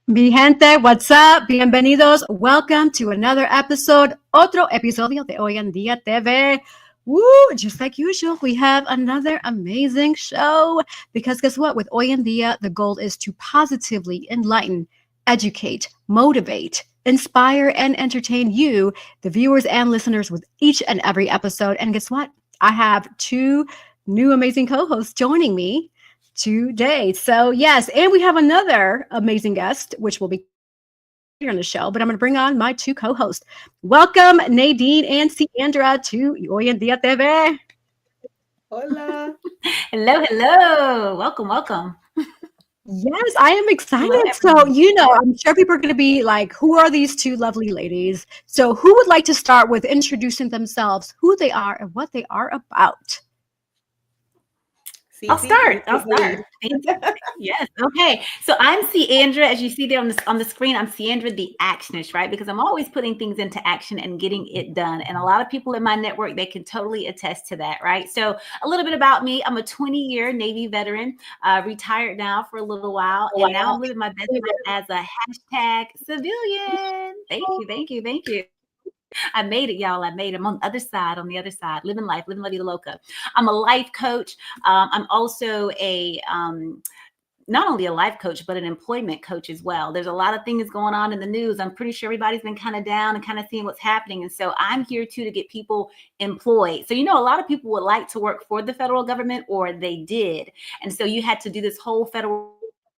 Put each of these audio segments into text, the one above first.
Mi gente, what's up? Bienvenidos. Welcome to another episode, otro episodio de Hoy en Día TV. Woo! Just like usual, we have another amazing show. Because guess what? With Hoy en Día, the goal is to positively enlighten, educate, motivate, inspire, and entertain you, the viewers and listeners, with each and every episode. And guess what? I have two new amazing co hosts joining me today. So, yes, and we have another amazing guest, which will be coming on later in the show. But I'm going to bring on my two co hosts. Welcome, Nadine and Ciandra, to Hoy en Día TV. Hola. Hello. Welcome. Yes, I am excited. Hello, So, everyone. I'm sure people are going to be like, who are these two lovely ladies? So, who would like to start with introducing themselves, who they are, and what they are about? I'll start. Yes. Okay. So I'm Ciandra, as you see there on the screen. I'm Ciandra, the actionist, right? Because I'm always putting things into action and getting it done. And a lot of people in my network, they can totally attest to that, right? So a little bit about me: I'm a 20-year Navy veteran, retired now for a little while, and now I'm living my best life as a hashtag civilian. Thank you. I made it, y'all. I made it. I'm on the other side, living life, living la vida loca. I'm a life coach. I'm also not only a life coach, but an employment coach as well. There's a lot of things going on in the news. I'm pretty sure everybody's been kind of down and kind of seeing what's happening. And so I'm here too to get people employed. So, a lot of people would like to work for the federal government, or they did. And so you had to do this whole federal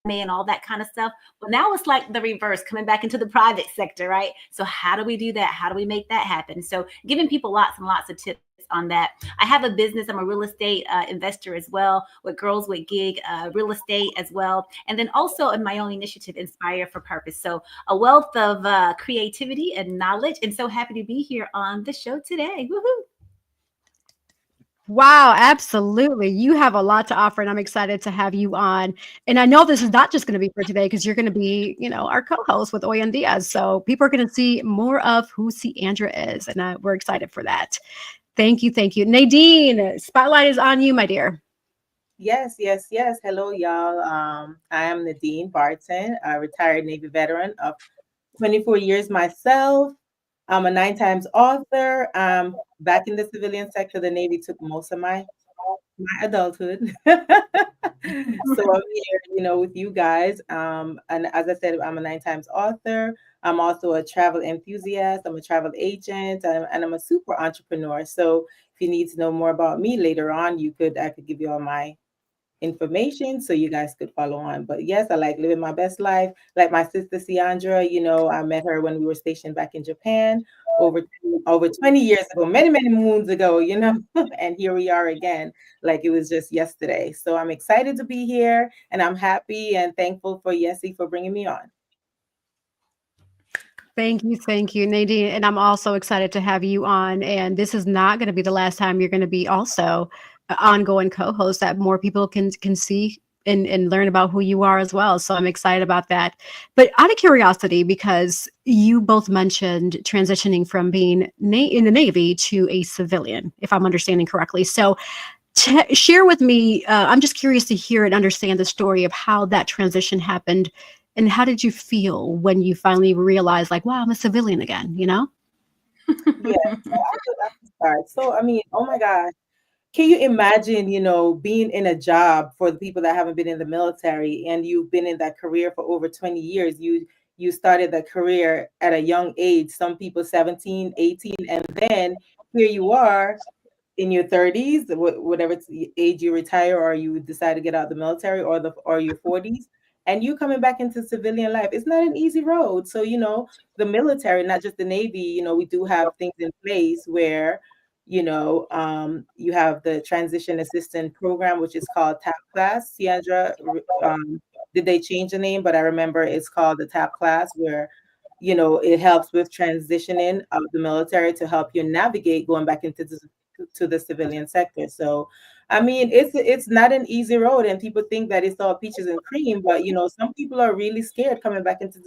and all that kind of stuff. Well, now it's like the reverse, coming back into the private sector, right? So how do we do that? How do we make that happen? So giving people lots and lots of tips on that. I have a business. I'm a real estate investor as well, with Girls with Gig Real Estate as well. And then also in my own initiative, Inspire for Purpose. So a wealth of creativity and knowledge. And so happy to be here on the show today. Woohoo! Wow, absolutely. You have a lot to offer, and I'm excited to have you on. And I know this is not just going to be for today because you're going to be, our co-host with Hoy en Diaz. So people are going to see more of who Ciandra is, and we're excited for that. Thank you. Nadine, spotlight is on you, my dear. Yes. Hello, y'all. I am Nadine Barton, a retired Navy veteran of 24 years myself. I'm a 9 times author. Back in the civilian sector, the Navy took most of my adulthood. So I'm here, with you guys. And as I said, I'm a 9 times author. I'm also a travel enthusiast. I'm a travel agent, and I'm a super entrepreneur. So if you need to know more about me later on, I could give you all my information so you guys could follow on. But yes, I like living my best life. Like my sister Ciandra, I met her when we were stationed back in Japan over 20 years ago, many moons ago, and here we are again, like it was just yesterday. So I'm excited to be here, and I'm happy and thankful for Yessie for bringing me on. Thank you, Nadine. And I'm also excited to have you on. And this is not going to be the last time you're going to be also an ongoing co-host that more people can see and learn about who you are as well. So I'm excited about that. But out of curiosity, because you both mentioned transitioning from being in the Navy to a civilian, if I'm understanding correctly. So share with me, I'm just curious to hear and understand the story of how that transition happened. And how did you feel when you finally realized, like, wow, I'm a civilian again, Yeah, so I can start. So, I mean, oh my God. Can you imagine, being in a job, for the people that haven't been in the military and you've been in that career for over 20 years? You started that career at a young age, some people 17, 18, and then here you are in your 30s, whatever age you retire or you decide to get out of the military, or your 40s, and you coming back into civilian life. It's not an easy road. So, the military, not just the Navy, we do have things in place where you have the transition assistant program, which is called TAP class. Ciandra, did they change the name? But I remember it's called the TAP class, where it helps with transitioning of the military to help you navigate going back into the civilian sector. So, I mean, it's not an easy road, and people think that it's all peaches and cream, but some people are really scared coming back into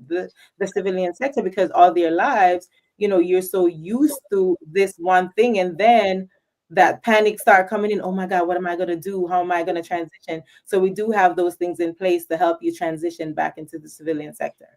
the civilian sector because all their lives, you're so used to this one thing, and then that panic start coming in. Oh my God, what am I going to do? How am I going to transition? So we do have those things in place to help you transition back into the civilian sector.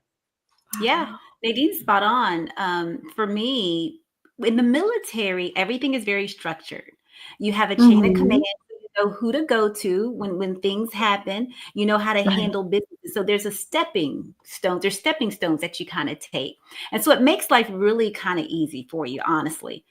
Yeah, Nadine's spot on. For me, in the military, everything is very structured. You have a chain of command. So you know who to go to when things happen. You know how to Right. handle business. So there's a stepping stones. There's stepping stones that you kind of take, and so it makes life really kind of easy for you. Honestly,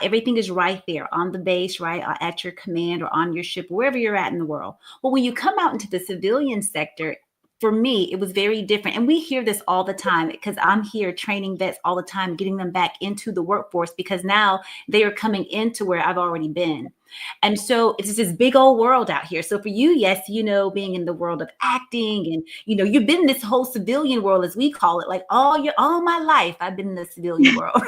everything is right there on the base, right at your command or on your ship, wherever you're at in the world. But when you come out into the civilian sector, for me, it was very different. And we hear this all the time because I'm here training vets all the time, getting them back into the workforce because now they are coming into where I've already been. And so it's just this big old world out here. So for you, yes, you know, being in the world of acting and, you know, you've been in this whole civilian world, as we call it, like all my life, I've been in the civilian world.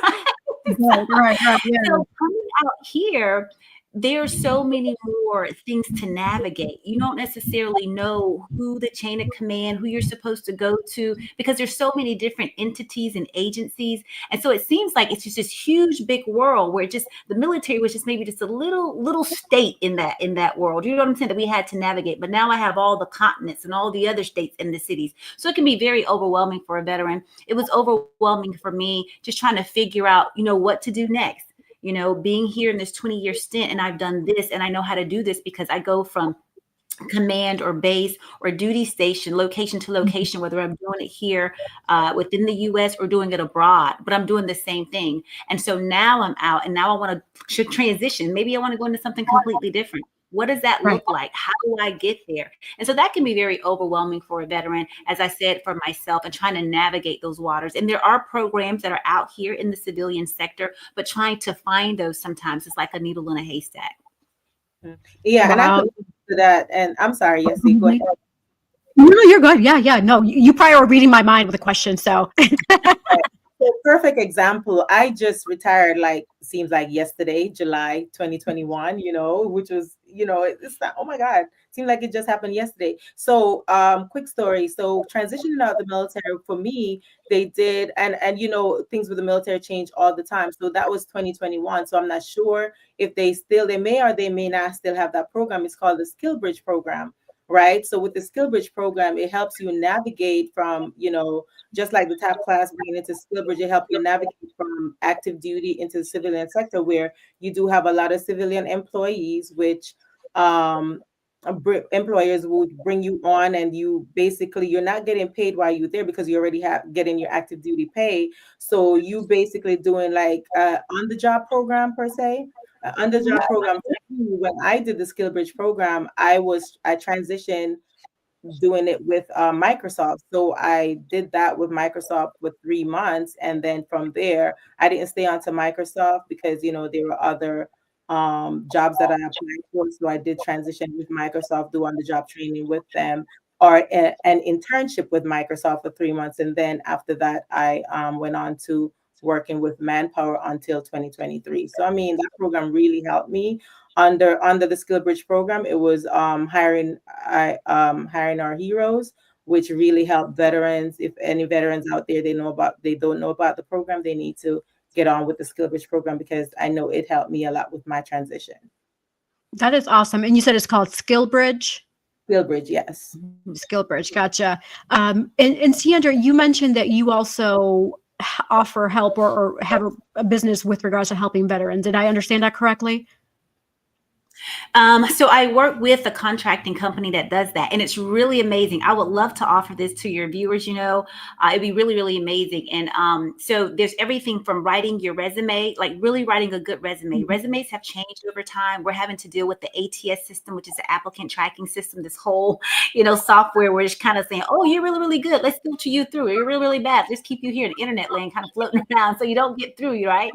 Right. Yeah. So coming out here, there are so many more things to navigate. You don't necessarily know who the chain of command, who you're supposed to go to, because there's so many different entities and agencies. And so it seems like it's just this huge, big world where just the military was just maybe just a little state in that world. You know what I'm saying? That we had to navigate. But now I have all the continents and all the other states and the cities. So it can be very overwhelming for a veteran. It was overwhelming for me just trying to figure out, you know, what to do next. You know, being here in this 20-year stint and I've done this and I know how to do this because I go from command or base or duty station, location to location, whether I'm doing it here within the US or doing it abroad, but I'm doing the same thing. And so now I'm out and now I want to transition. Maybe I want to go into something completely different. What does that Right. look like? How do I get there? And so that can be very overwhelming for a veteran, as I said, for myself, and trying to navigate those waters. And there are programs that are out here in the civilian sector, but trying to find those sometimes is like a needle in a haystack. Yeah, and I Wow. could to that. And I'm sorry, Yessie, go ahead. No, you're good. Yeah. No, you probably were reading my mind with a question. So So perfect example. I just retired, like seems like yesterday, July 2021, which was, it's not, oh my God, seemed like it just happened yesterday. So quick story. So transitioning out the military for me, they did, and things with the military change all the time. So that was 2021. So I'm not sure if they may or they may not still have that program. It's called the Skill Bridge program. Right. So with the Skill Bridge program, it helps you navigate from, just like the top class bringing into skill bridge, it help you navigate from active duty into the civilian sector, where you do have a lot of civilian employees, which employers would bring you on, and you're not getting paid while you're there because you already have getting your active duty pay. So you basically doing like on the job program per se. On the job program, when I did the skill bridge program, I transitioned doing it with Microsoft. So I did that with Microsoft for 3 months. And then from there, I didn't stay on to Microsoft because, there were other jobs that I applied for. So I did transition with Microsoft, do on the job training with them, or an internship with Microsoft for 3 months. And then after that, I went on to working with Manpower until 2023. So, I mean, that program really helped me under the Skill Bridge program. It was hiring our heroes, which really helped veterans. If any veterans out there they don't know about the program, they need to get on with the Skill Bridge program, because I know it helped me a lot with my transition. that is awesome. And you said it's called Skill Bridge. Skill Bridge, yes. Skill Bridge, gotcha. And Sandra, you mentioned that you also offer help or have a business with regards to helping veterans. Did I understand that correctly? So I work with a contracting company that does that, and it's really amazing. I would love to offer this to your viewers. It'd be really, really amazing. And so there's everything from writing your resume, like really writing a good resume. Resumes have changed over time. We're having to deal with the ATS system, which is the applicant tracking system. This whole, software where it's kind of saying, "Oh, you're really, really good. Let's filter you through. You're really, really bad. Let's keep you here in the internet land, kind of floating around, so you don't get through." Right?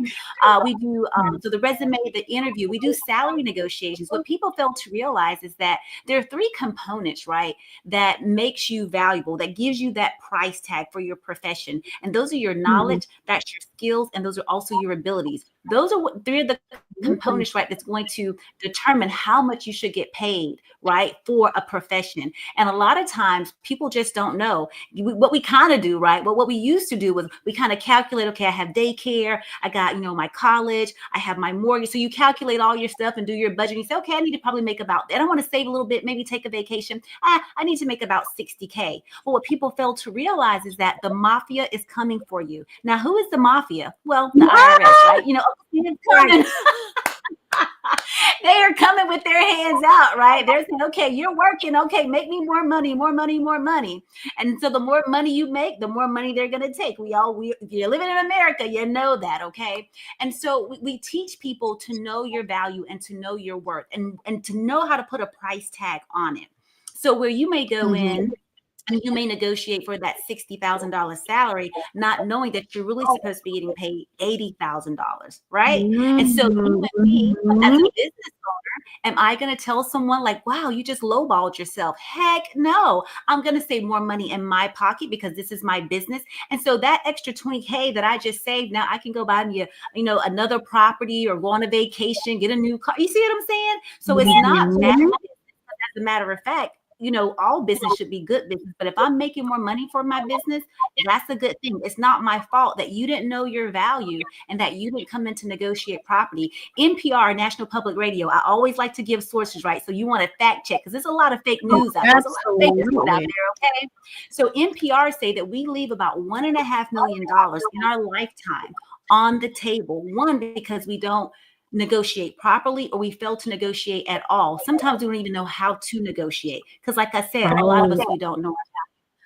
We do so the resume, the interview. We do salary negotiations. What people fail to realize is that there are 3 components, right, that makes you valuable, that gives you that price tag for your profession. And those are your knowledge, that's your skills, and those are also your abilities. Those are 3 of the components, right, that's going to determine how much you should get paid, right, for a profession. And a lot of times people just don't know what we kind of do, right? Well, what we used to do was we kind of calculate, okay, I have daycare, I got, my college, I have my mortgage. So you calculate all your stuff and do your budget. And you say, okay, I need to probably make about, I don't want to save a little bit, maybe take a vacation. I need to make about 60K. Well, what people fail to realize is that the mafia is coming for you. Now, who is the mafia? Well, the IRS, right? They are coming with their hands out, right? They're saying, okay, you're working. Okay, make me more money, more money, more money. And so the more money you make, the more money they're going to take. If you're living in America, you know that, okay? And so we teach people to know your value and to know your worth and to know how to put a price tag on it. So where you may go in, and you may negotiate for that $60,000 salary, not knowing that you're really supposed to be getting paid $80,000, right? And so you and me, as a business owner, am I going to tell someone like, wow, you just lowballed yourself? Heck no. I'm going to save more money in my pocket because this is my business. And so that extra 20K that I just saved, now I can go buy me another property or go on a vacation, get a new car. You see what I'm saying? So it's not bad. As a matter of fact, all business should be good business. But if I'm making more money for my business, that's a good thing. It's not my fault that you didn't know your value and that you didn't come in to negotiate property. NPR, National Public Radio, I always like to give sources, right? So you want to fact check because there's a lot of fake news out there. There's a lot of fake news out there, okay? So NPR say that we leave about $1.5 million in our lifetime on the table. One, because we don't negotiate properly or we fail to negotiate at all. Sometimes we don't even know how to negotiate because, like I said, a lot of us, we don't know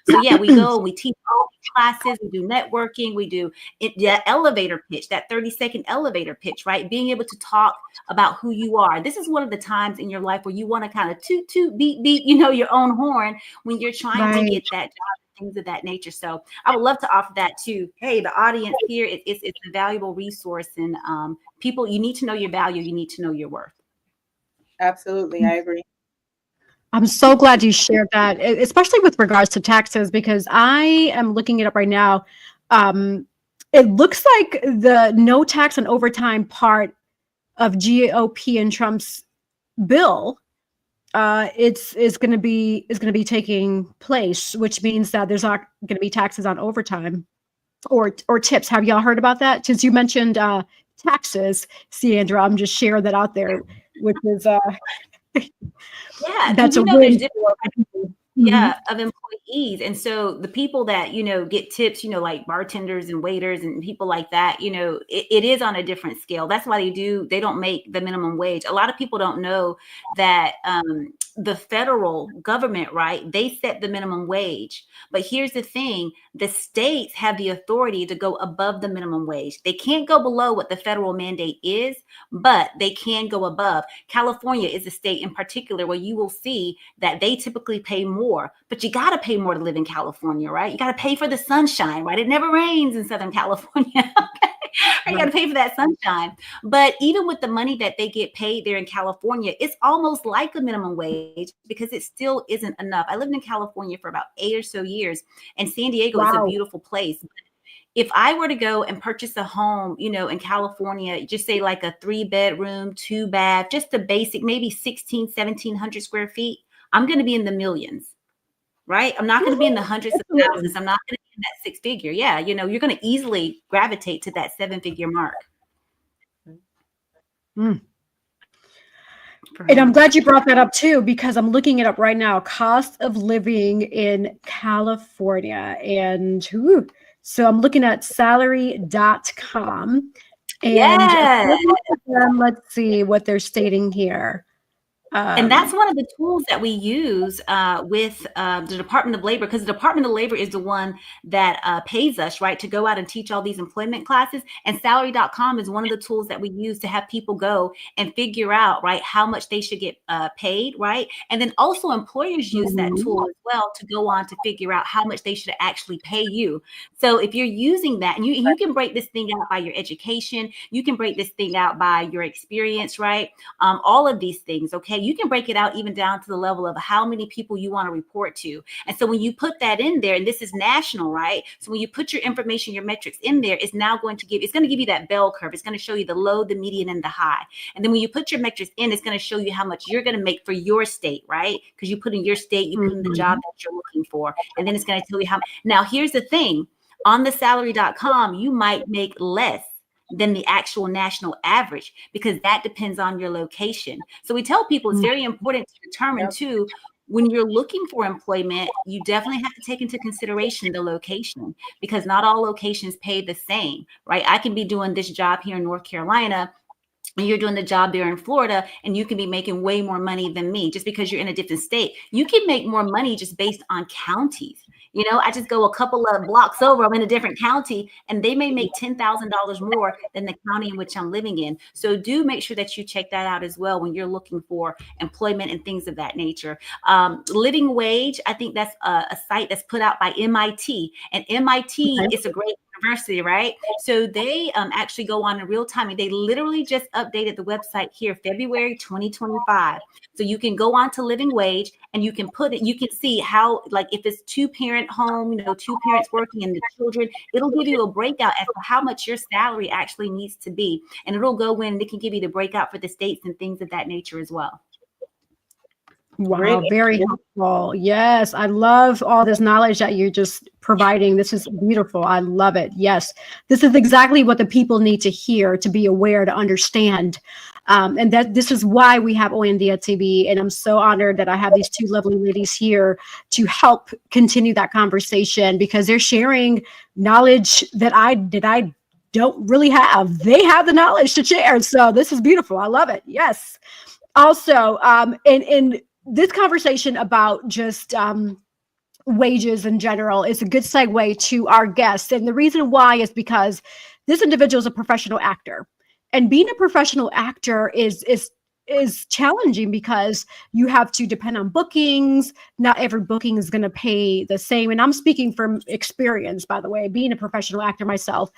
how. So yeah, we go and we teach all these classes, we do networking, we do that elevator pitch, that 30-second elevator pitch, right? Being able to talk about who you are. This is one of the times in your life where you want to kind of toot, beat, your own horn when you're trying to get that job. Things of that nature. So I would love to offer that too. Hey, the audience here, it's a valuable resource, and people, you need to know your value. You need to know your worth. Absolutely. I agree. I'm so glad you shared that, especially with regards to taxes, because I am looking it up right now. It looks like the no tax on overtime part of GOP and Trump's bill is going to be taking place, which means that there's not going to be taxes on overtime or tips. Have y'all heard about that? Since you mentioned taxes, Sandra, I'm just sharing that out there, which is that's a win. Of employees. And so the people that, get tips, like bartenders and waiters and people like that, it is on a different scale. That's why they don't make the minimum wage. A lot of people don't know that the federal government, right, they set the minimum wage. But here's the thing, the states have the authority to go above the minimum wage. They can't go below what the federal mandate is, but they can go above. California is a state in particular where you will see that they typically pay more, but you got to pay more to live in California, right? You got to pay for the sunshine, right? It never rains in Southern California. Okay. You got to pay for that sunshine. But even with the money that they get paid there in California, it's almost like a minimum wage because it still isn't enough. I lived in California for about 8 or so years, and San Diego is a beautiful place. If I were to go and purchase a home, in California, just say like a 3-bedroom, 2-bath, just a basic, maybe 1,700 square feet, I'm going to be in the millions, right? I'm not going to be in the hundreds of thousands. I'm not going to be in that 6-figure. Yeah. You're going to easily gravitate to that 7-figure mark. And I'm glad you brought that up too, because I'm looking it up right now. Cost of living in California. And so I'm looking at salary.com. And let's see what they're stating here. And that's one of the tools that we use with the Department of Labor, because the Department of Labor is the one that pays us, right, to go out and teach all these employment classes. And salary.com is one of the tools that we use to have people go and figure out, right, how much they should get paid, right? And then also employers use that tool as well to go on to figure out how much they should actually pay you. So if you're using that, and you can break this thing out by your education, you can break this thing out by your experience, right? All of these things, okay? you can break it out even down to the level of how many people you want to report to. And so when you put that in there, and this is national, right? So when you put your information, your metrics in there, it's going to give you that bell curve. It's going to show you the low, the median, and the high. And then when you put your metrics in, it's going to show you how much you're going to make for your state, right? Because you put in your state, you put in the job that you're looking for. And then it's going to tell you how. Now, here's the thing. On the salary.com, you might make less than the actual national average, because that depends on your location. So we tell people it's very important to determine too, when you're looking for employment, you definitely have to take into consideration the location, because not all locations pay the same, right? I can be doing this job here in North Carolina, and you're doing the job there in Florida, and you can be making way more money than me just because you're in a different state. You can make more money just based on counties. You know, I just go a couple of blocks over, I'm in a different county, and they may make $10,000 more than the county in which I'm living in. So do make sure that you check that out as well when you're looking for employment and things of that nature. Living Wage, I think that's a site that's put out by MIT, and MIT is a great university, right? So they actually go on in real time, and they literally just updated the website here, February 2025. So you can go on to Living Wage, and you can see how, like, if it's 2-parent home, 2 parents working and the children, it'll give you a breakout as to how much your salary actually needs to be. And it'll go in, and it can give you the breakout for the states and things of that nature as well. Wow, very helpful. Yes, I love all this knowledge that you're just providing. This is beautiful. I love it. Yes, this is exactly what the people need to hear, to be aware, to understand. And that this is why we have Hoy en Dia TV. And I'm so honored that I have these 2 lovely ladies here to help continue that conversation, because they're sharing knowledge that I don't really have. They have the knowledge to share. So this is beautiful. I love it. Yes. Also, in this conversation about just wages in general is a good segue to our guest. And the reason why is because this individual is a professional actor. And being a professional actor is challenging, because you have to depend on bookings. Not every booking is going to pay the same. And I'm speaking from experience, by the way, being a professional actor myself.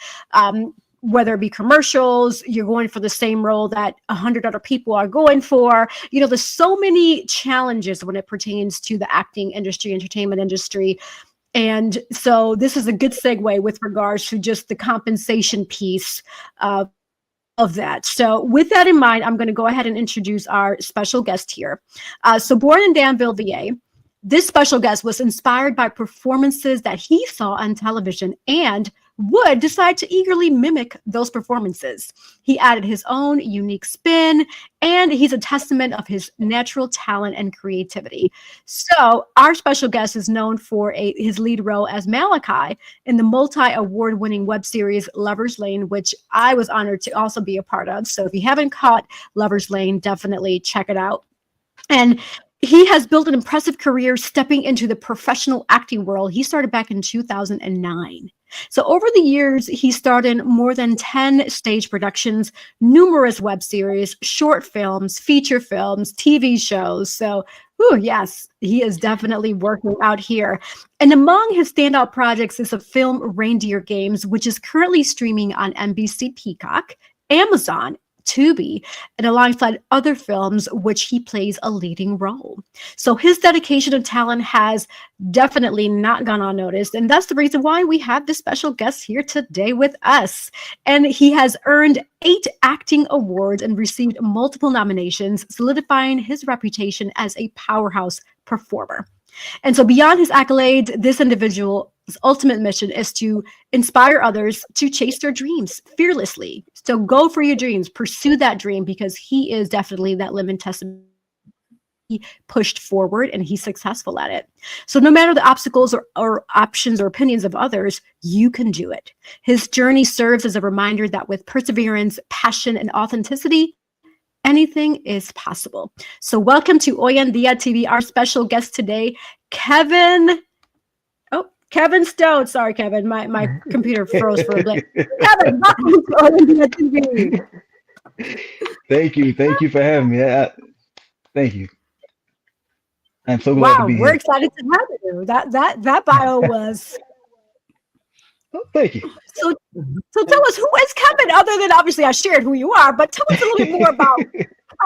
Whether it be commercials, you're going for the same role that 100 other people are going for. There's so many challenges when it pertains to the acting industry, entertainment industry. And so this is a good segue with regards to just the compensation piece of that. So with that in mind, I'm going to go ahead and introduce our special guest here. So born in Danville, VA, this special guest was inspired by performances that he saw on television and would decide to eagerly mimic those performances. He added his own unique spin, and he's a testament of his natural talent and creativity. So our special guest is known for his lead role as Malachi in the multi-award-winning web series Lover's Lane, which I was honored to also be a part of. So if you haven't caught Lover's Lane, definitely check it out. And he has built an impressive career stepping into the professional acting world. He started back in 2009. So over the years, he starred in more than 10 stage productions, numerous web series, short films, feature films, TV shows. So, yes, he is definitely working out here. And among his standout projects is the film Reindeer Games, which is currently streaming on NBC Peacock, Amazon, Tubi, and alongside other films which he plays a leading role. So his dedication and talent has definitely not gone unnoticed, and that's the reason why we have this special guest here today with us. And he has earned 8 acting awards and received multiple nominations, solidifying his reputation as a powerhouse performer. And so beyond his accolades, this individual's ultimate mission is to inspire others to chase their dreams fearlessly. So go for your dreams, pursue that dream, because he is definitely that living testament. He pushed forward and he's successful at it. So no matter the obstacles or options or opinions of others, you can do it. His journey serves as a reminder that with perseverance, passion, and authenticity, anything is possible. So welcome to Hoy en Dia TV, our special guest today, Kevin Stone. Sorry, Kevin, my computer froze for a bit. Kevin, welcome to Hoy en Dia TV. Thank you for having me. Thank you. I'm so glad to be here. We're excited to have you. That bio was. Oh, thank you. So tell us, who is Kevin, other than obviously I shared who you are, but tell us a little bit more about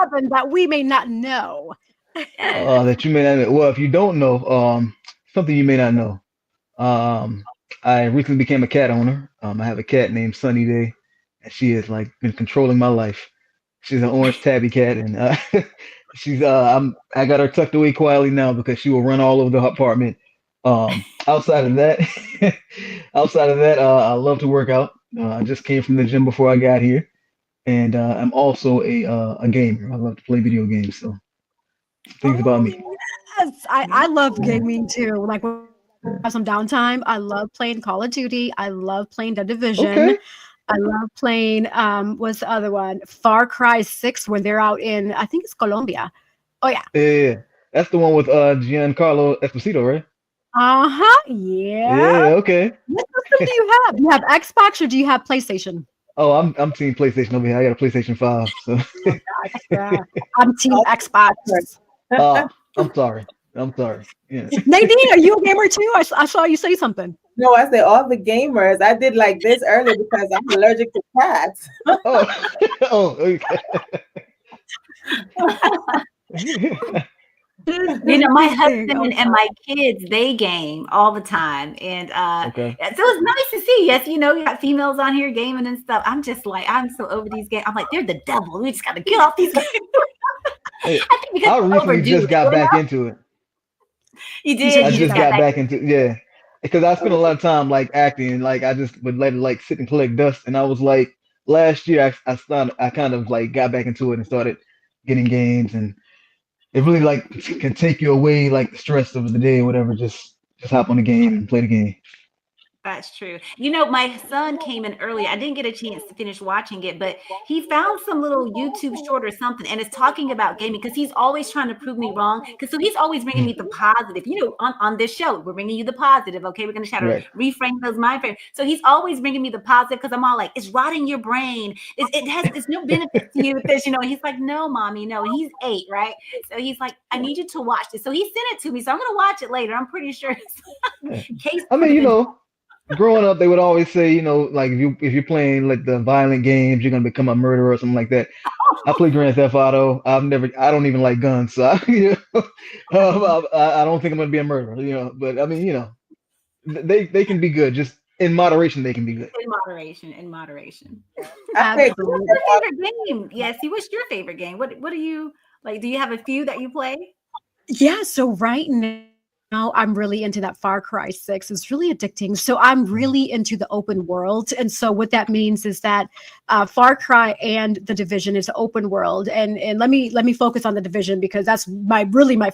Kevin that we may not know? That you may not know. Well, if you don't know, something you may not know. I recently became a cat owner. I have a cat named Sunny Day, and she has like been controlling my life. She's an orange tabby cat, and I got her tucked away quietly now because she will run all over the apartment. Outside of that, I love to work out. I just came from the gym before I got here, and I'm also a gamer. I love to play video games. So things about me. Yes, I love Yeah. gaming too. Like when I have some downtime, I love playing Call of Duty. I love playing The Division. Okay. I love playing what's the other one? Far Cry 6 when they're out in I think it's Colombia. Oh yeah. Yeah, that's the one with Giancarlo Esposito, right? Uh-huh. Yeah. Yeah. Okay. What system do you have? Do you have Xbox or do you have PlayStation? Oh, I'm team PlayStation over here. I got a PlayStation 5. So, Yeah. I'm team Xbox. I'm sorry. I'm sorry. Yeah. Nadine, are you a gamer too? I saw you say something. No, I say all the gamers. I did like this earlier because I'm allergic to cats. Oh. Oh. Okay. You know, my husband and my kids, they game all the time. And Okay. so it's nice to see. Yes, you know, you got females on here gaming and stuff. I'm just like, I'm so over these games. I'm like, they're the devil. We just got to get off these games. Hey, I think because I it's recently overdue, just got you back know? into it. You did. I You just just got got back into yeah, because I spent a lot of time like acting. Like I just would let it like sit and collect dust, and I was like last year I kind of like got back into it and started getting games, and it really like can take you away like the stress of the day or whatever. Just hop on the game and play the game. That's true. You know, my son came in early. I didn't get a chance to finish watching it, but he found some little YouTube short or something, and it's talking about gaming because he's always trying to prove me wrong. Because so he's always bringing me the positive. You know, on this show, we're bringing you the positive. Okay, we're gonna try to Right. reframe those mind frames. So he's always bringing me the positive because I'm all like, it's rotting your brain. It's no benefit to you with this. You know, and he's like, no, mommy, no. And he's 8, right? So he's like, I need you to watch this. So he sent it to me. So I'm gonna watch it later. I'm pretty sure Yeah. it's case I mean, proven. growing up, they would always say, like if you're playing like the violent games, you're gonna become a murderer or something like that. I play Grand Theft Auto. I don't even like guns, so I don't think I'm gonna be a murderer. But I mean, they can be good. Just in moderation, they can be good. In moderation, in moderation. I played Absolutely. What's your favorite game? Yes, what's your favorite game? What do you like? Do you have a few that you play? Yeah, so right now I'm really into that Far Cry 6. It's really addicting. So I'm really into the open world. And so what that means is that Far Cry and The Division is open world. And let me focus on The Division because that's my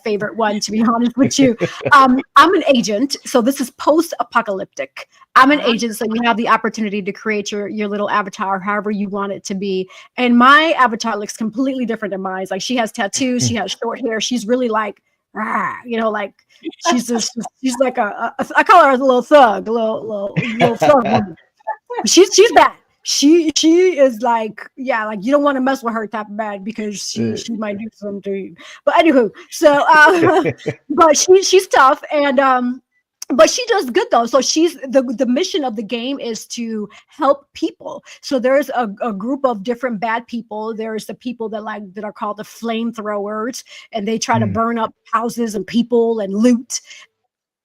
favorite one, to be honest with you. I'm an agent. So this is post-apocalyptic. I'm an agent, so you have the opportunity to create your little avatar however you want it to be. And my avatar looks completely different than mine. Like she has tattoos, she has short hair. She's really like, like she's like I call her a little thug, a little thug woman. She's bad. She is like, yeah, like you don't want to mess with her type of bad because she might do something to you. But anywho, so but she's tough and but she does good though. So she's the mission of the game is to help people. So there's a group of different bad people. There's the people that are called the flamethrowers, and they try to burn up houses and people and loot.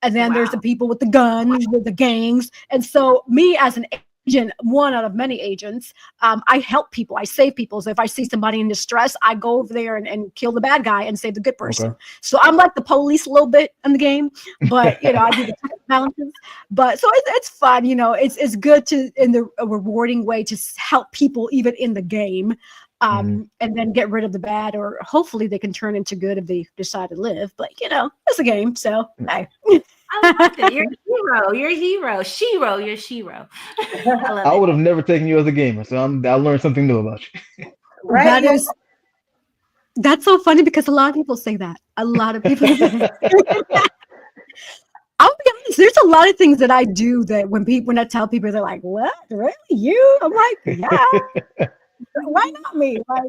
And then there's the people with the guns, with the gangs. And so me as an agent, one out of many agents, I help people, I save people. So if I see somebody in distress, I go over there and kill the bad guy and save the good person. Okay. So I'm like the police a little bit in the game, but I do the check and balances. But so it's fun, it's good to in a rewarding way to help people even in the game. And then get rid of the bad, or hopefully they can turn into good if they decide to live. But it's a game, so hey. I love it. You're a hero. You're a hero. Shiro. You're Shiro. I would have never taken you as a gamer, so I learned something new about you. right. That's so funny because a lot of people say that. A lot of people say that. I'll be honest, there's a lot of things that I do that when I tell people, they're like, what? Really? You? I'm like, yeah. Why not me? Like,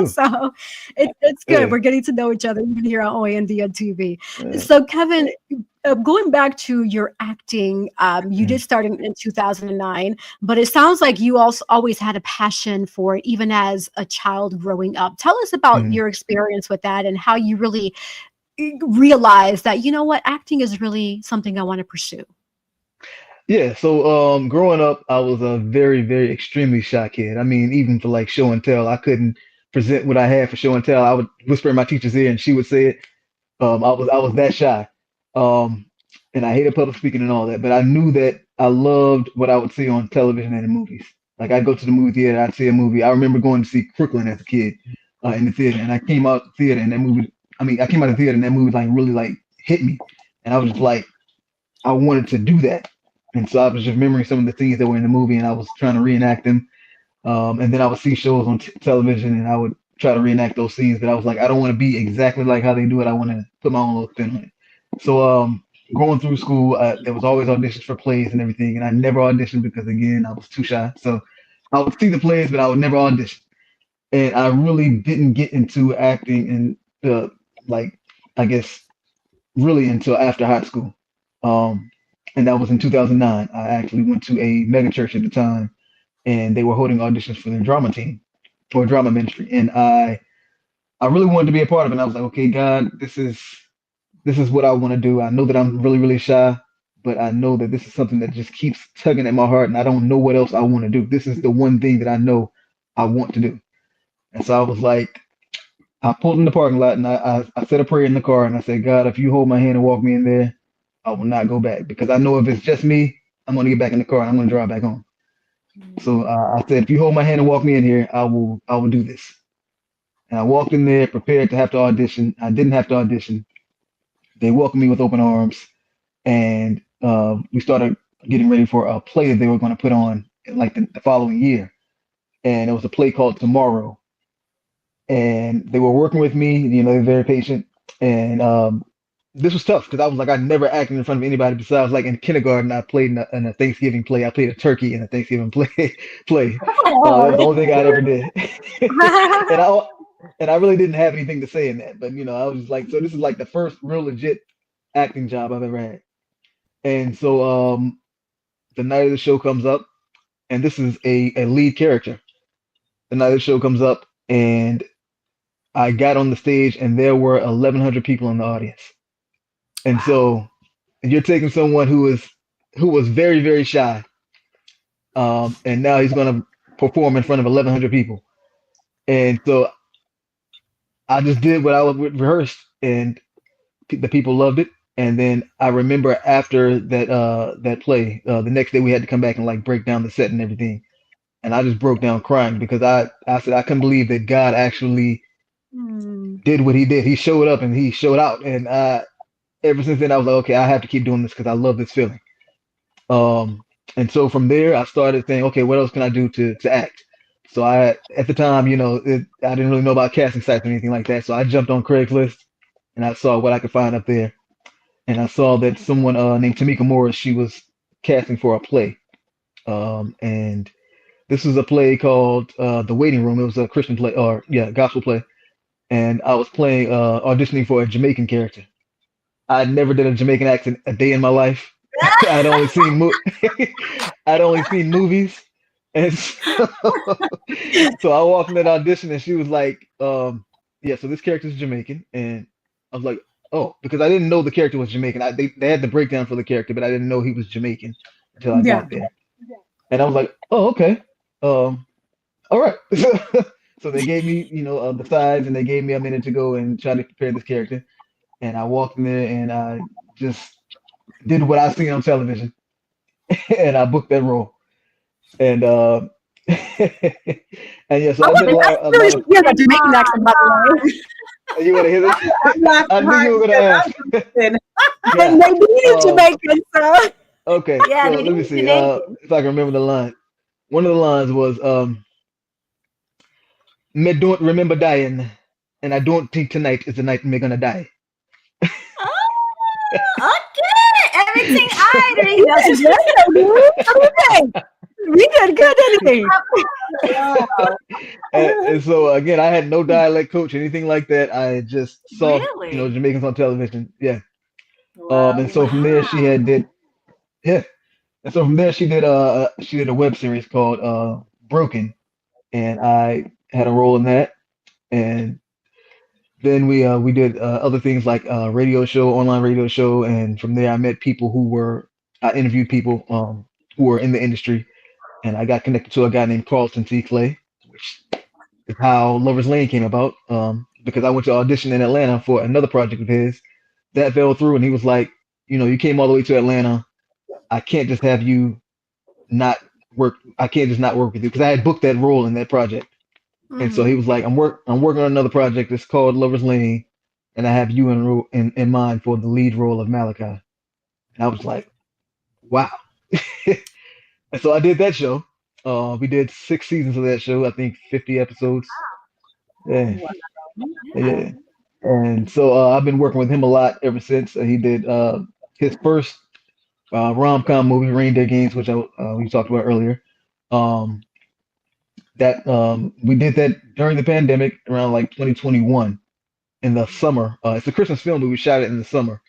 so it's good. Yeah. We're getting to know each other even here on OAND on TV. So Kevin, going back to your acting, you did start in 2009, but it sounds like you also always had a passion for it, even as a child growing up. Tell us about your experience with that and how you really realized that, you know what, acting is really something I want to pursue. Yeah, so growing up, I was a very, very extremely shy kid. I mean, even for like show and tell, I couldn't present what I had for show and tell. I would whisper in my teacher's ear and she would say it. I was that shy. Um, and I hated public speaking and all that, but I knew that I loved what I would see on television and in movies. Like I'd go to the movie theater, I'd see a movie. I remember going to see Crooklyn as a kid in the theater, and I came out the theater and that movie. I mean, I came out of the theater and that movie like really like hit me, and I was just like, I wanted to do that. And so I was just remembering some of the scenes that were in the movie, and I was trying to reenact them. And then I would see shows on television, and I would try to reenact those scenes. But I was like, I don't want to be exactly like how they do it. I want to put my own little spin on it. So going through school, there was always auditions for plays and everything, and I never auditioned because again, I was too shy. So I would see the plays, but I would never audition. And I really didn't get into acting and like I guess really until after high school. And that was in 2009. I actually went to a mega church at the time, and they were holding auditions for their drama team or drama ministry, and I really wanted to be a part of it. And I was like, okay, God, this is what I want to do. I know that I'm really, really shy, but I know that this is something that just keeps tugging at my heart, and I don't know what else I want to do. This is the one thing that I know I want to do. And so I was like, I pulled in the parking lot and I said a prayer in the car and I said, God, if you hold my hand and walk me in there, I will not go back because I know if it's just me, I'm going to get back in the car and I'm going to drive back home. So I said, if you hold my hand and walk me in here, I will do this. And I walked in there prepared to have to audition. I didn't have to audition. They welcomed me with open arms, and we started getting ready for a play that they were going to put on like the following year. And it was a play called Tomorrow. And they were working with me, you know, they're very patient. And this was tough because I was like, I never acted in front of anybody besides like in kindergarten. I played in a Thanksgiving play. I played a turkey in a Thanksgiving play. That was the only thing I ever did. and I really didn't have anything to say in that. But, you know, I was just like, so this is like the first real legit acting job I've ever had. And so the night of the show comes up, and this is a lead character. The night of the show comes up, and I got on the stage, and there were 1,100 people in the audience. And so you're taking someone who was very, very shy, and now he's going to perform in front of 1,100 people. And so I just did what I would rehearse, and the people loved it. And then I remember after that play, the next day we had to come back and like break down the set and everything. And I just broke down crying because I said I couldn't believe that God actually did what he did. He showed up and he showed out. And ever since then I was like, okay, I have to keep doing this because I love this feeling. And so from there I started saying, okay, what else can I do to act? So at the time, you know, I didn't really know about casting sites or anything like that. So I jumped on Craigslist and I saw what I could find up there. And I saw that someone named Tamika Morris, she was casting for a play. And this was a play called The Waiting Room. It was a Christian play, or gospel play. And I was playing, auditioning for a Jamaican character. I never did a Jamaican accent a day in my life. I'd only seen movies. And so I walked in that audition and she was like, so this character is Jamaican. And I was like, oh, because I didn't know the character was Jamaican. They had the breakdown for the character, but I didn't know he was Jamaican until I got there. And I was like, oh, okay. All right. So they gave me, you know, the sides, and they gave me a minute to go and try to prepare this character. And I walked in there and I just did what I seen on television, and I booked that role. And and yeah, so I did a lot of that Jamaican accent, by the way. You want to hear this? I knew you were gonna ask. And they needed Jamaican, so. Okay, Yeah, so let me see if I can remember the line. One of the lines was, "Me don't remember dying, and I don't think tonight is the night me gonna die." Okay, everything I read. We did good, didn't we? And so again, I had no dialect coach or anything like that. I just saw, you know, Jamaicans on television. Yeah. Wow. And so from there she had did yeah. And so from there she did a web series called Broken, and I had a role in that. And then we did other things like radio show, online radio show, and from there I met people I interviewed people who were in the industry, and I got connected to a guy named Carlton T. Clay, which is how Lover's Lane came about. Because I went to audition in Atlanta for another project of his that fell through, and he was like, you came all the way to Atlanta. I can't just have you not work. I can't just not work with you because I had booked that role in that project. And so he was like, I'm working on another project. It's called Lover's Lane, and I have you in mind for the lead role of Malachi. And I was like, wow. And so I did that show. We did 6 seasons of that show. I think 50 episodes. Yeah, yeah. And so I've been working with him a lot ever since. He did his first rom-com movie, Reindeer Games, which we talked about earlier. Um, that we did that during the pandemic around like 2021 in the summer. It's a Christmas film, but we shot it in the summer,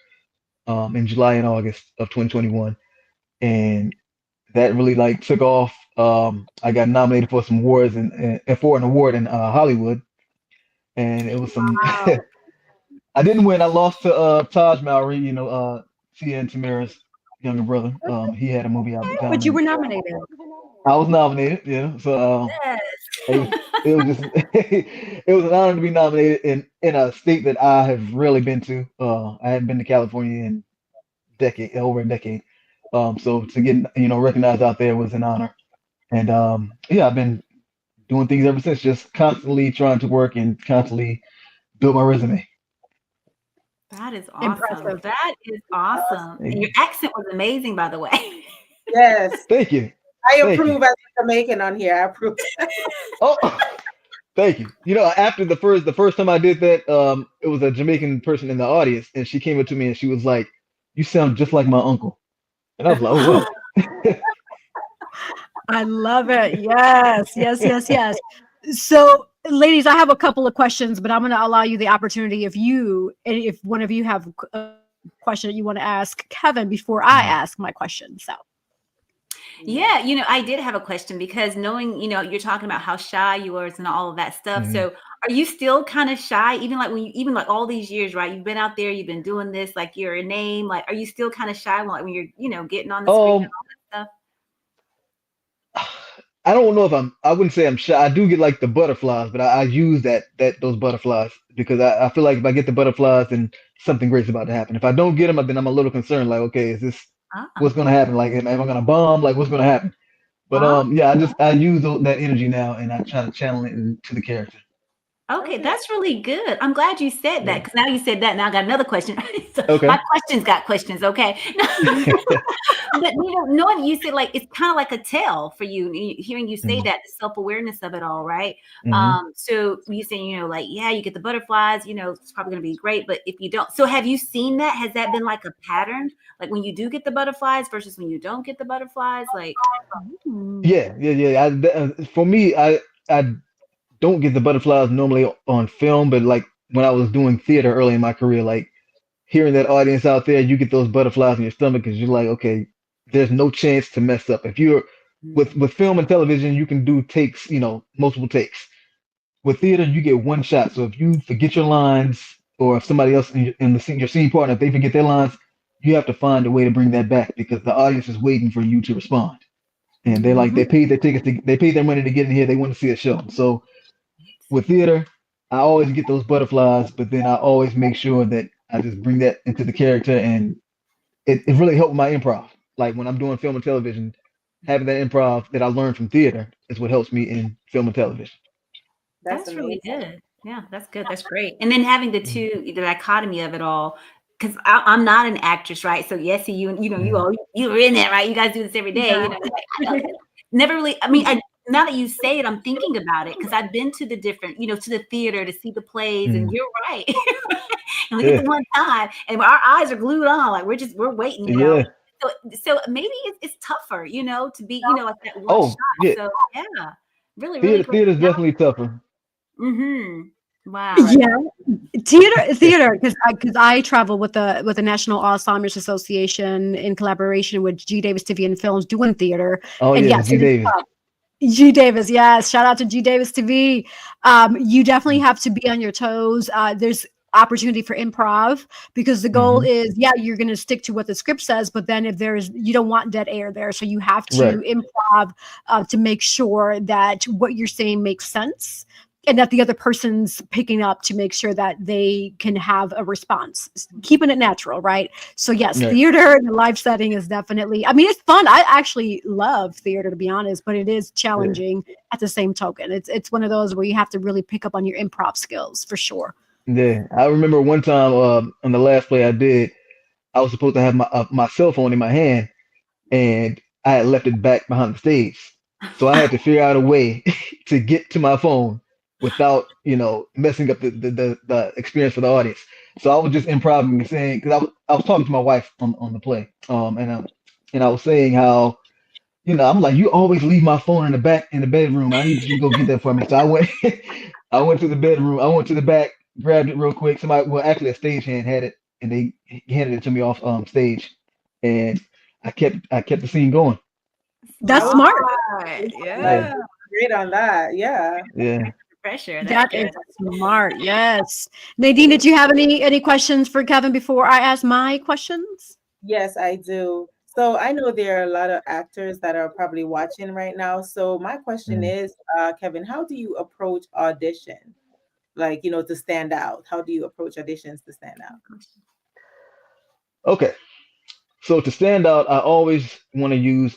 in July and August of 2021, and that really like took off. I got nominated for some awards and for an award in Hollywood, and it was some. Wow. I didn't win. I lost to Taj Mowry, Tia and Tamara's younger brother. He had a movie out at the time, But you and were nominated. I was nominated. Yeah, so Yes. it, it was just it was an honor to be nominated in a state that I have rarely been to. I hadn't been to California in over a decade. So to get recognized out there was an honor. And yeah, I've been doing things ever since, just constantly trying to work and constantly build my resume. That is awesome. Impressive. That is awesome. And your accent was amazing, by the way. Yes. Thank you. I Thank approve you. as a Jamaican on here. I approve. Oh, thank you. After the first time I did that, it was a Jamaican person in the audience, and she came up to me and she was like, "You sound just like my uncle." And I was like, "Oh well." I love it. Yes, yes, yes, yes. So, ladies, I have a couple of questions, but I'm going to allow you the opportunity if one of you have a question that you want to ask Kevin before I ask my question. So, Yeah, I did have a question because knowing, you're talking about how shy you were and all of that stuff. Mhm. So are you still kind of shy, even like even like all these years, right? You've been out there, you've been doing this, like you're a name. Like, are you still kind of shy when you're, getting on the screen and Um, all that stuff? I don't know if I wouldn't say I'm shy. I do get like the butterflies, but I use those butterflies because I feel like if I get the butterflies, then something great's about to happen. If I don't get them, then I'm a little concerned. Like, okay, is this what's Ah, going to happen? Like, am I going to bomb? Like, what's going to happen? But ah. yeah, I use that energy now, and I try to channel it into the character. Okay, that's really good. I'm glad you said that Yeah. because now you said that. Now I got another question. So my Okay. questions got questions. Okay. But knowing you said like it's kind of like a tell for you, hearing you say Mhm. that, the self-awareness of it all, right? Mhm. So you saying, like, yeah, you get the butterflies, it's probably gonna be great, but if you don't, so have you seen that? Has that been like a pattern? Like when you do get the butterflies versus when you don't get the butterflies? Like, Yeah, yeah, yeah. For me, I don't get the butterflies normally on film, but like when I was doing theater early in my career, like hearing that audience out there, you get those butterflies in your stomach because you're like, okay, there's no chance to mess up. If you're with film and television, you can do takes, multiple takes. With theater, you get one shot. So if you forget your lines, or if somebody else in the scene, your scene partner, if they forget their lines, you have to find a way to bring that back because the audience is waiting for you to respond. And they paid their tickets, they paid their money to get in here. They want to see a show. So with theater, I always get those butterflies, but then I always make sure that I just bring that into the character, and it really helped my improv. Like when I'm doing film and television, having that improv that I learned from theater is what helps me in film and television. That's that's really amazing. good. Yeah, that's good. That's great. And then having the dichotomy of it all, because I'm not an actress, right? So yes, Mhm. you were in there, right? You guys do this every day, yeah. like, I don't never really. I mean, now that you say it, I'm thinking about it because I've been to the different, to the theater to see the plays, and Mhm. you're right. And we get the Yeah, one time, and our eyes are glued on, like we're waiting, yeah. So maybe it's tougher, to be, like that one shot. Oh, yeah. So yeah, really, really great. Theater's definitely tougher. Mm-hmm. Wow. Yeah, theater, because I travel with the National Alzheimer's Association in collaboration with G. Davis TV and Films doing theater, Oh and yeah, yes, G it is Davis. tough. G Davis, yes. Shout out to G Davis TV. You definitely have to be on your toes. There's opportunity for improv because the goal Mm-hmm. is, yeah, you're going to stick to what the script says, but then if there's, you don't want dead air there. So you have Right. to improv to make sure that what you're saying makes sense and that the other person's picking up to make sure that they can have a response, keeping it natural, right? So yes, Right. theater in the live setting is definitely, I mean, it's fun. I actually love theater, to be honest, but it is Yeah. challenging at the same token. It's one of those where you have to really pick up on your improv skills for sure. Yeah. I remember one time on the last play I did, I was supposed to have my cell phone in my hand, and I had left it back behind the stage. So I had to figure out a way to get to my phone without, messing up the experience for the audience. So I was just improvising and saying, because I was talking to my wife on the play, and I was saying how, I'm like, you always leave my phone in the bedroom. I need you to go get that for me. So I went, I went to the bedroom. I went to the back, grabbed it real quick. Somebody, well, actually, a stagehand had it, and they handed it to me off stage, and I kept the scene going. That's was smart. Yeah, Yeah. great on that. Yeah. yeah. Pressure. That's That is good. smart. Yes. Nadine, did you have any questions for Kevin before I ask my questions? Yes, I do. So I know there are a lot of actors that are probably watching right now. So my question Mm. is, Kevin, how do you approach audition? Like, to stand out. How do you approach auditions to stand out? Okay. So to stand out, I always want to use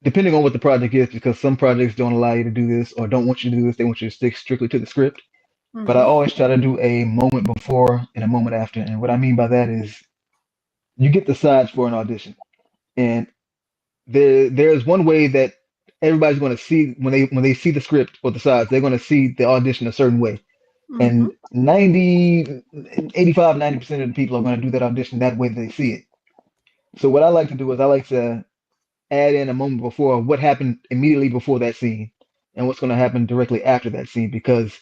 depending on what the project is, because some projects don't allow you to do this or don't want you to do this. They want you to stick strictly to the script. But I Mhm. always try to do a moment before and a moment after. And what I mean by that is you get the sides for an audition. And there's one way that everybody's going to see when they see the script or the sides, they're going to see the audition a certain way. Mhm. And 90, 85, 90% of the people are going to do that audition that way they see it. So what I like to do is I like to add in a moment before what happened immediately before that scene and what's going to happen directly after that scene, because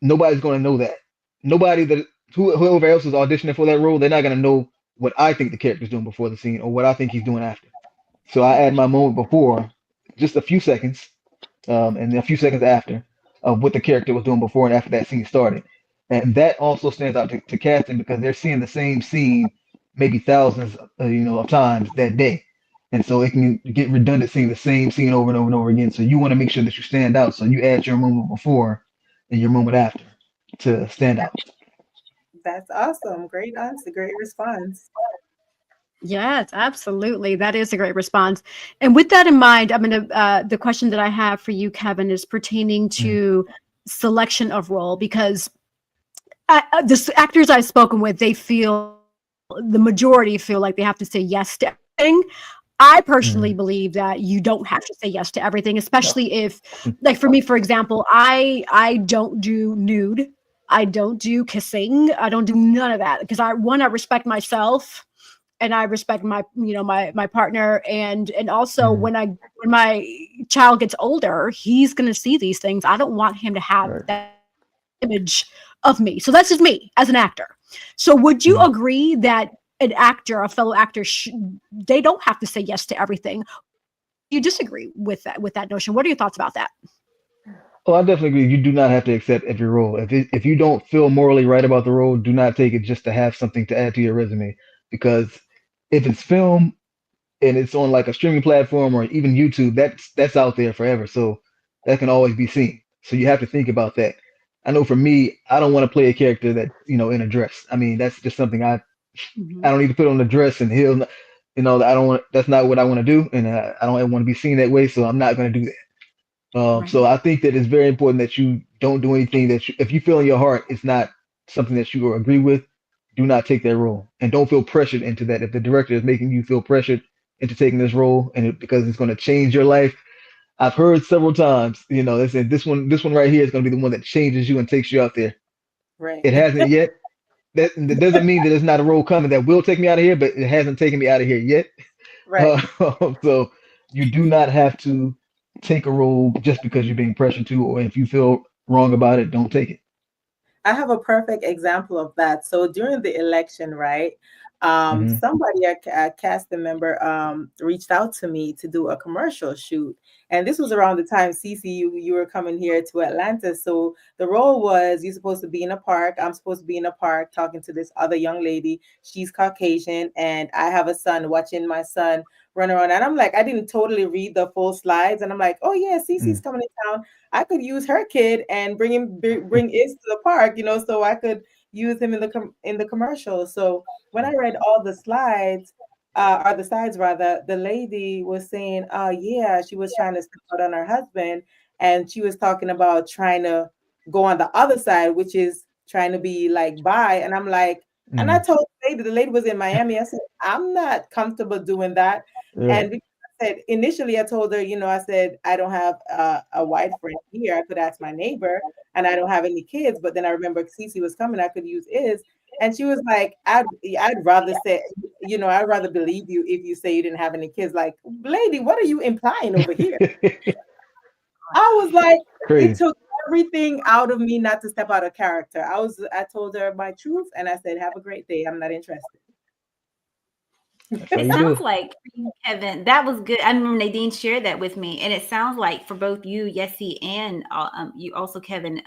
nobody's going to know that. Nobody that whoever else is auditioning for that role, they're not going to know what I think the character's doing before the scene or what I think he's doing after. So I add my moment before, just a few seconds, and then a few seconds after of what the character was doing before and after that scene started. And that also stands out to casting because they're seeing the same scene maybe thousands, of times that day. And so it can get redundant seeing the same scene over and over and over again. So you want to make sure that you stand out. So you add your moment before and your moment after to stand out. That's awesome. Great answer. Great response. Yes, absolutely. That is a great response. And with that in mind, I'm gonna the question that I have for you, Kevin, is pertaining Mm, to selection of role because the actors I've spoken with, they feel the majority feel like they have to say yes to everything. I personally mm, believe that you don't have to say yes to everything, no. especially if, like for me, for example, I don't do nude, I don't do kissing, I don't do none of that because I respect myself and I respect my partner and also Mm, when my child gets older, he's gonna see these things. I don't want him to have right. that image of me. So that's just me as an actor. So would you Mm. agree that an actor, a fellow actor, they don't have to say yes to everything? You disagree with that notion? What are your thoughts about that? Oh, I definitely agree. You do not have to accept every role. If you don't feel morally right about the role, do not take it just to have something to add to your resume. Because if it's film and it's on like a streaming platform or even YouTube, that's out there forever. So that can always be seen. So you have to think about that. I know for me, I don't want to play a character that, in a dress. I mean, that's just something I Mhm. don't need to put on a dress and heels. I don't want. That's not what I want to do, and I don't want to be seen that way. So I'm not going to do that. Right. So I think that it's very important that you don't do anything if you feel in your heart it's not something that you agree with, do not take that role and don't feel pressured into that. If the director is making you feel pressured into taking this role because it's going to change your life, I've heard several times, they said this one right here is going to be the one that changes you and takes you out there. Right. It hasn't yet. That doesn't mean that it's not a role coming that will take me out of here, but it hasn't taken me out of here yet. Right. So you do not have to take a role just because you're being pressured to, or if you feel wrong about it, don't take it. I have a perfect example of that. So during the election, right? Hmm. Somebody, a casting member, reached out to me to do a commercial shoot, and this was around the time, Cece, you were coming here to Atlanta. So the role was you're supposed to be in a park. I'm supposed to be in a park talking to this other young lady. She's Caucasian, and I have a son, watching my son run around. And I'm like, I didn't totally read the full slides, and I'm like, oh yeah, Cece's coming to town. I could use her kid and bring Is to the park, so I could use him in the commercial. So when I read all the slides, or the sides rather, the lady was saying, yeah, she was trying to step out on her husband, and she was talking about trying to go on the other side, which is trying to be like bi. And I'm like, and I Hmm. told the lady was in Miami. I said, I'm not comfortable doing that. Right. And because I said initially, I told her, I said I don't have a white friend here. I could ask my neighbor, and I don't have any kids. But then I remember Cece was coming. I could use Is, and she was like, I'd rather say, I'd rather believe you if you say you didn't have any kids. Like, lady, what are you implying over here? I was like, it Crazy. took everything out of me not to step out of character. I told her my truth, and I said, have a great day. I'm not interested. That's how It you do sounds it. like, Kevin, that was good. I remember Nadine shared that with me, and it sounds like for both you, Yessie, and you also, Kevin,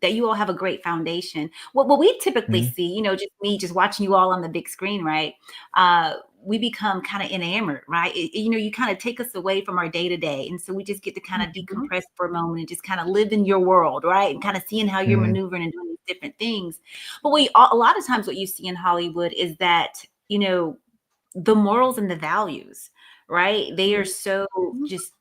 that you all have a great foundation. What we typically Hmm. see, just me, just watching you all on the big screen, right? We become kind of enamored, right? You kind of take us away from our day to day, and so we just get to kind of Mhm. decompress for a moment and just kind of live in your world, right? And kind of seeing how you're Hmm. maneuvering and doing these different things. But a lot of times, what you see in Hollywood is that the morals and the values, right? They are so just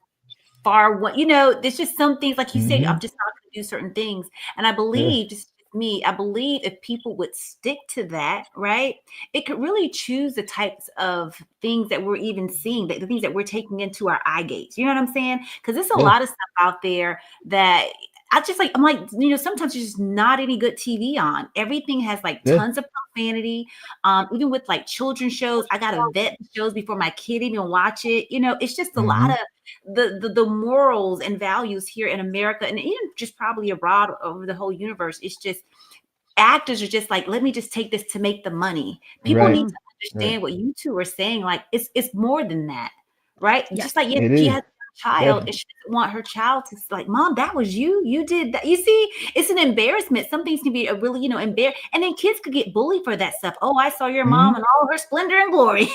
far what there's just some things like you said, Hmm. I'm just not going to do certain things. And I Yeah. believe, just me, I believe if people would stick to that, right, it could really choose the types of things that we're even seeing, the things that we're taking into our eye gates. You know what I'm saying? Because there's a Yeah. lot of stuff out there that I'm like, sometimes there's just not any good TV on. Everything has like Yeah. tons of profanity. Even with like children's shows, I gotta vet the shows before my kid even watch it. It's just a lot Hmm. of the morals and values here in America, and even just probably abroad over the whole universe. It's just actors are just like, let me just take this to make the money. People Right. need Mhm. to Right. understand what you two are saying. Like it's more than that, right? Yes. Just like, yes, It she is has a child and definitely. she doesn't want her child to like, Mom, that was you did that. You see, it's an embarrassment. Some things can be a really embarrassed, and then kids could get bullied for that stuff. Oh, I saw your Hmm. mom in all her splendor and glory.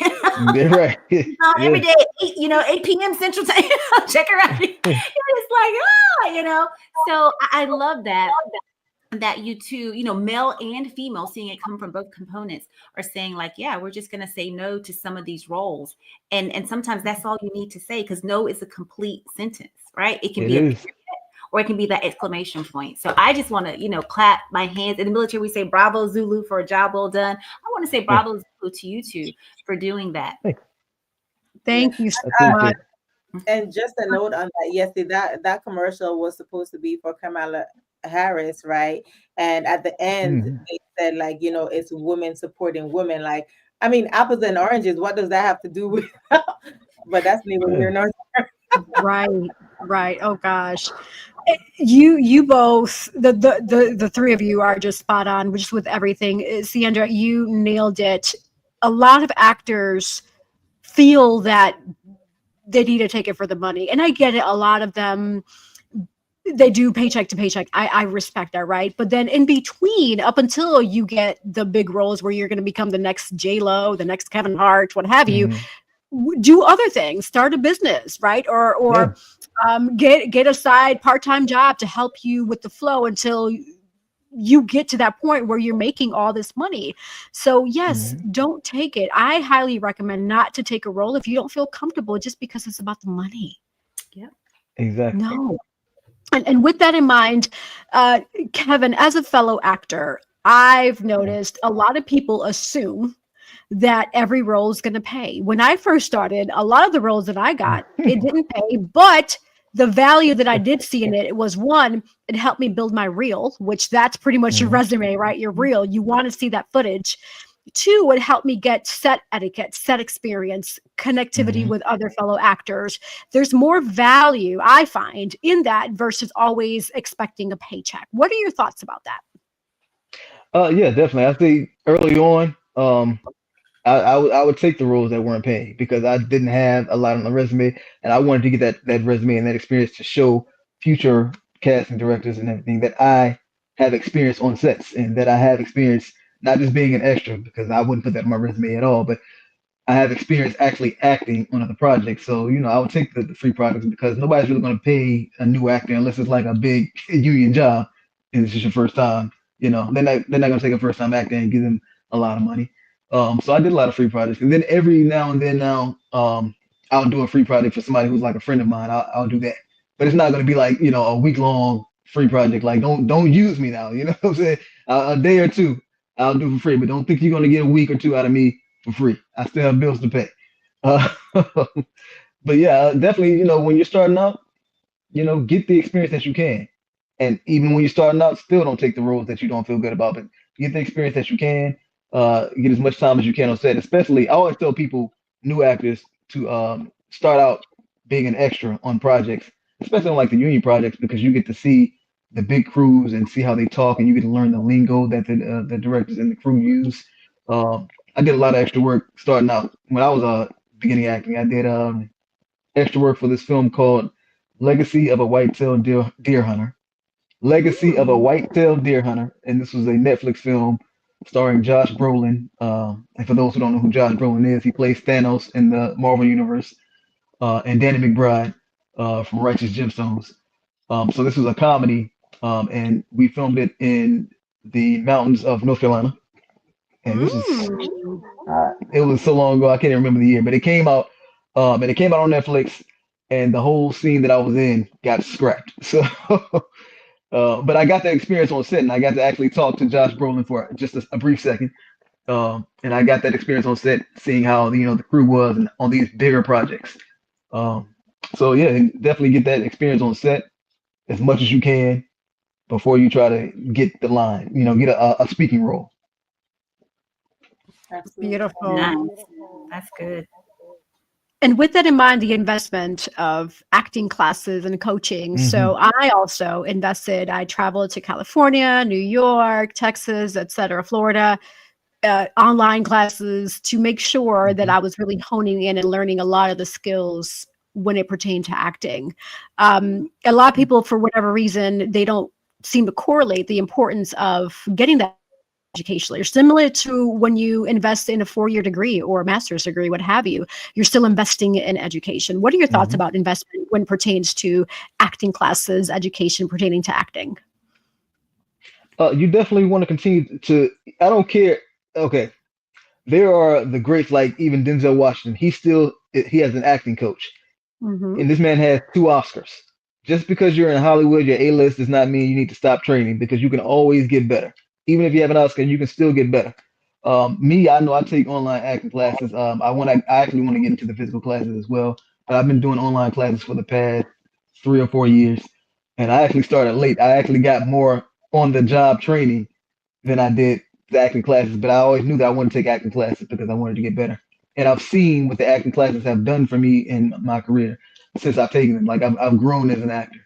Yeah. Right. On every Yeah. day at 8 p.m. Central Time. Check her out. It's like, so I love that you two, male and female, seeing it come from both components, are saying like, yeah, we're just going to say no to some of these roles. And sometimes that's all you need to say, because no is a complete sentence, right? It can It be a is. period, or it can be that exclamation point. So I just want to, clap my hands. In the military, we say bravo Zulu for a job well done. I want to say Yeah. bravo Zulu to you two for doing that. Thanks. Yeah. Thank you so I much. appreciate it. And just a note on that, yes, that commercial was supposed to be for Kamala Harris, right? And at the end, Hmm. they said like, it's women supporting women. Like, I mean, apples and oranges. What does that have to do with? But that's neither here Yeah. nor. Right, right. Oh gosh. You both, the three of you are just spot on just with everything. Sandra, you nailed it. A lot of actors feel that they need to take it for the money. And I get it. A lot of them, they do paycheck to paycheck. I respect that, right? But then in between, up until you get the big roles where you're going to become the next J Lo, the next Kevin Hart, what have you, Hmm. do other things, start a business, right? Or Yeah. get a side part-time job to help you with the flow until you get to that point where you're making all this money. So yes, Hmm. don't take it. I highly recommend not to take a role if you don't feel comfortable just because it's about the money. Yep. Exactly. No. And with that in mind, uh, Kevin, as a fellow actor, I've Yeah. noticed a lot of people assume that every role is going to pay. When I first started, a lot of the roles that I got, it didn't pay, but the value that I did see in it was one, it helped me build my reel, which that's pretty much your Hmm. resume, right? Your reel. You want to see that footage. Two, it helped me get set etiquette, set experience, connectivity Hmm. with other fellow actors. There's more value, I find, in that versus always expecting a paycheck. What are your thoughts about that? Yeah, definitely. I think early on, I would take the roles that weren't paid because I didn't have a lot on the resume, and I wanted to get that resume and that experience to show future casting directors and everything that I have experience on sets and that I have experience not just being an extra because I wouldn't put that on my resume at all, but I have experience actually acting on other projects. So, I would take the free projects because nobody's really going to pay a new actor unless it's like a big union job and it's just your first time. They're not going to take a first time actor and give them a lot of money. So I did a lot of free projects. And then every now and then I'll do a free project for somebody who's like a friend of mine. I'll do that. But it's not going to be like, a week long free project. Like, don't use me now. You know what I'm saying? A day or two I'll do for free, but don't think you're going to get a week or two out of me for free. I still have bills to pay. Uh, but yeah, definitely, when you're starting out, get the experience that you can. And even when you're starting out, still don't take the roles that you don't feel good about, but get the experience that you can, get as much time as you can on set. Especially, I always tell people, new actors, to start out being an extra on projects, especially on like the union projects, because you get to see the big crews and see how they talk, and you get to learn the lingo that the directors and the crew use. I did a lot of extra work starting out when I was beginning acting. I did extra work for this film called Legacy of a White-tailed Deer Hunter. Legacy of a White-tailed Deer Hunter, and this was a Netflix film starring Josh Brolin. And for those who don't know who Josh Brolin is, he plays Thanos in the Marvel Universe, and Danny McBride from Righteous Gemstones. So this was a comedy, and we filmed it in the mountains of North Carolina. And this is Mm. it was so long ago I can't even remember the year, but it came out, and it came out on Netflix, and the whole scene that I was in got scrapped. So, but I got that experience on set, and I got to actually talk to Josh Brolin for just a brief second, and I got that experience on set, seeing how the crew was and on these bigger projects. Um, so yeah, definitely get that experience on set as much as you can before you try to get the line, get a speaking role. Absolutely. Beautiful. Nice. That's good. And with that in mind, the investment of acting classes and coaching. Hmm. So I also invested. I traveled to California, New York, Texas, etc., Florida, online classes to make sure that Hmm. I was really honing in and learning a lot of the skills when it pertained to acting. A lot of people, for whatever reason, they don't seem to correlate the importance of getting that educationally. Or similar to when you invest in a 4-year degree or a master's degree, what have you, you're still investing in education. What are your thoughts Hmm. about investment when it pertains to acting classes, education pertaining to acting? You definitely want to continue to. I don't care. Okay, there are the greats like even Denzel Washington. He has an acting coach, Mm-hmm. and this man has 2 Oscars. Just because you're in Hollywood, your A-list does not mean you need to stop training because you can always get better. Even if you have an Oscar, you can still get better. Me, I know I take online acting classes. I actually want to get into the physical classes as well, but I've been doing online classes for the past 3 or 4 years, and I actually started late. I actually got more on the job training than I did the acting classes, but I always knew that I wanted to take acting classes because I wanted to get better. And I've seen what the acting classes have done for me in my career since I've taken them. Like I've grown as an actor.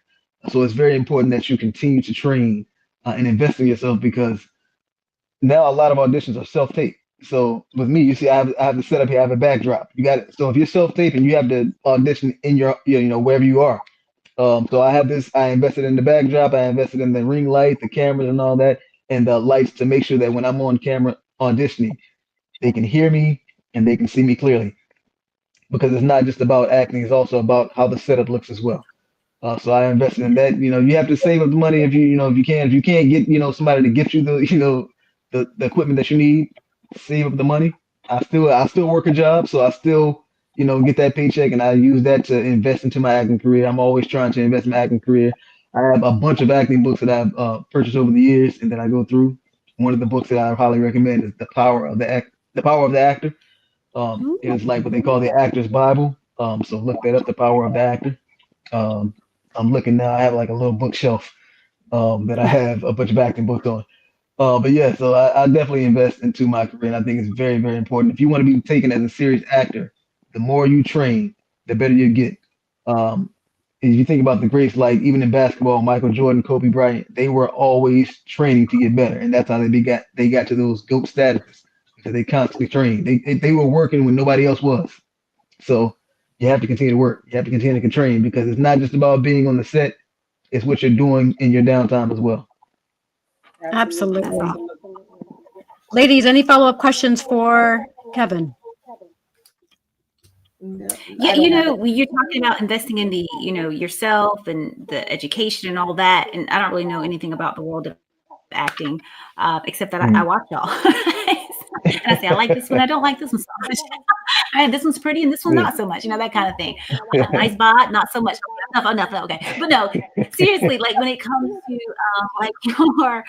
So it's very important that you continue to train and invest in yourself because now a lot of auditions are self-tape. So with me, you see, I have the setup here. I have a backdrop. You got it. So if you're self-taping, you have to audition in wherever you are. So I have this. I invested in the backdrop. I invested in the ring light, the cameras, and all that, and the lights to make sure that when I'm on camera auditioning, they can hear me and they can see me clearly. Because it's not just about acting; it's also about how the setup looks as well. So I invested in that. You have to save up the money if you can. If you can't get somebody to get you the equipment that you need, save up the money. I still work a job, so I still get that paycheck, and I use that to invest into my acting career. I'm always trying to invest in my acting career. I have a bunch of acting books that I've purchased over the years, and that I go through. One of the books that I highly recommend is The Power of the Actor. It is like what they call the actor's Bible. So look that up, The Power of the Actor. Um, I'm looking now. I have like a little bookshelf that I have a bunch of acting books on. But yeah, so I definitely invest into my career, and I think it's very, very important. If you want to be taken as a serious actor, the more you train, the better you get. Um, If you think about the greats, like even in basketball, Michael Jordan, Kobe Bryant, they were always training to get better, and that's how they got to those GOAT statuses because they constantly trained. They were working when nobody else was. So you have to continue to work. You have to continue to train because it's not just about being on the set. It's what you're doing in your downtime as well. Absolutely. That's Absolutely. awesome. Ladies, any follow-up questions for Kevin? No, Yeah, I don't have when you're talking about investing in the, yourself and the education and all that, and I don't really know anything about the world of acting, except that I watch Mm. y'all. And I say, I like this one, I don't like this one so much. And this one's pretty and this one's not Yeah. so much, that kind of thing. Nice bod, not so much. Enough, okay. But no, seriously, like when it comes to like the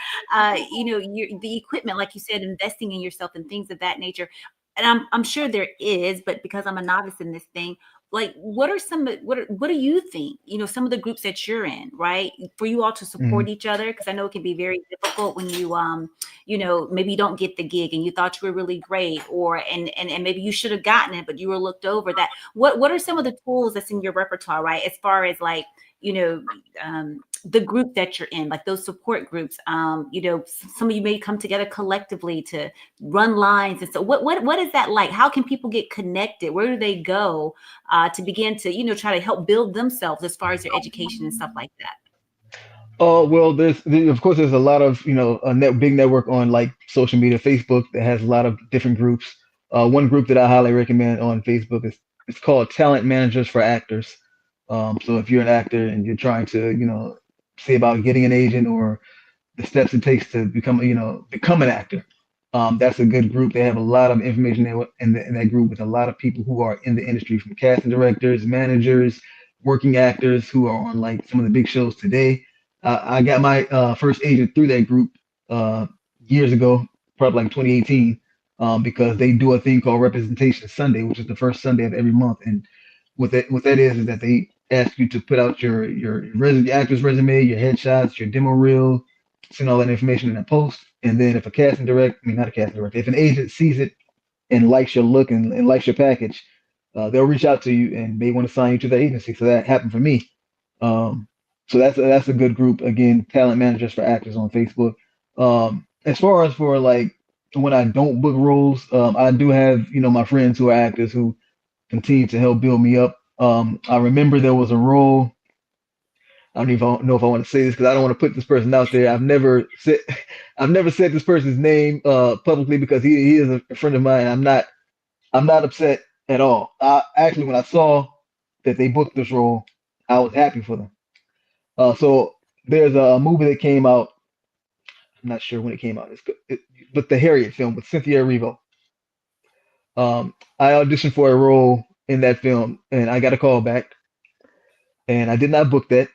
equipment, like you said, investing in yourself and things of that nature. And I'm sure there is, but because I'm a novice in this thing, like what are some what do you think, some of the groups that you're in, right? For you all to support Mhm. each other, because I know it can be very difficult when you maybe you don't get the gig and you thought you were really great, or and maybe you should have gotten it, but you were looked over. That what are some of the tools that's in your repertoire, right? As far as like, you know, the group that you're in, like those support groups, some of you may come together collectively to run lines. And so what is that like? How can people get connected? Where do they go to begin to, try to help build themselves as far as their education and stuff like that? Oh well, of course there's a lot of big network on like social media, Facebook that has a lot of different groups. One group that I highly recommend on Facebook is it's called Talent Managers for Actors. So if you're an actor and you're trying to see about getting an agent or the steps it takes to become an actor. That's a good group. They have a lot of information in that group with a lot of people who are in the industry, from casting directors, managers, working actors who are on like some of the big shows today. I got my first agent through that group uh, years ago, probably like 2018, because they do a thing called Representation Sunday, which is the first Sunday of every month. And what that is that they ask you to put out your actor's resume, your headshots, your demo reel, send all that information in a post. And then if a casting direct, I mean, not a casting direct, if an agent sees it and likes your look and likes your package, they'll reach out to you and they want to sign you to their agency. So that happened for me. Um, so that's a good group. Again, Talent Managers for Actors on Facebook. As far as for like when I don't book roles, I do have my friends who are actors who continue to help build me up. I remember there was a role. I don't even know if I want to say this because I don't want to put this person out there. I've never said this person's name publicly because he is a friend of mine. I'm not upset at all. Actually, when I saw that they booked this role, I was happy for them. So there's a movie that came out. I'm not sure when it came out. But the Harriet film with Cynthia Erivo. I auditioned for a role in that film, and I got a call back, and I did not book that.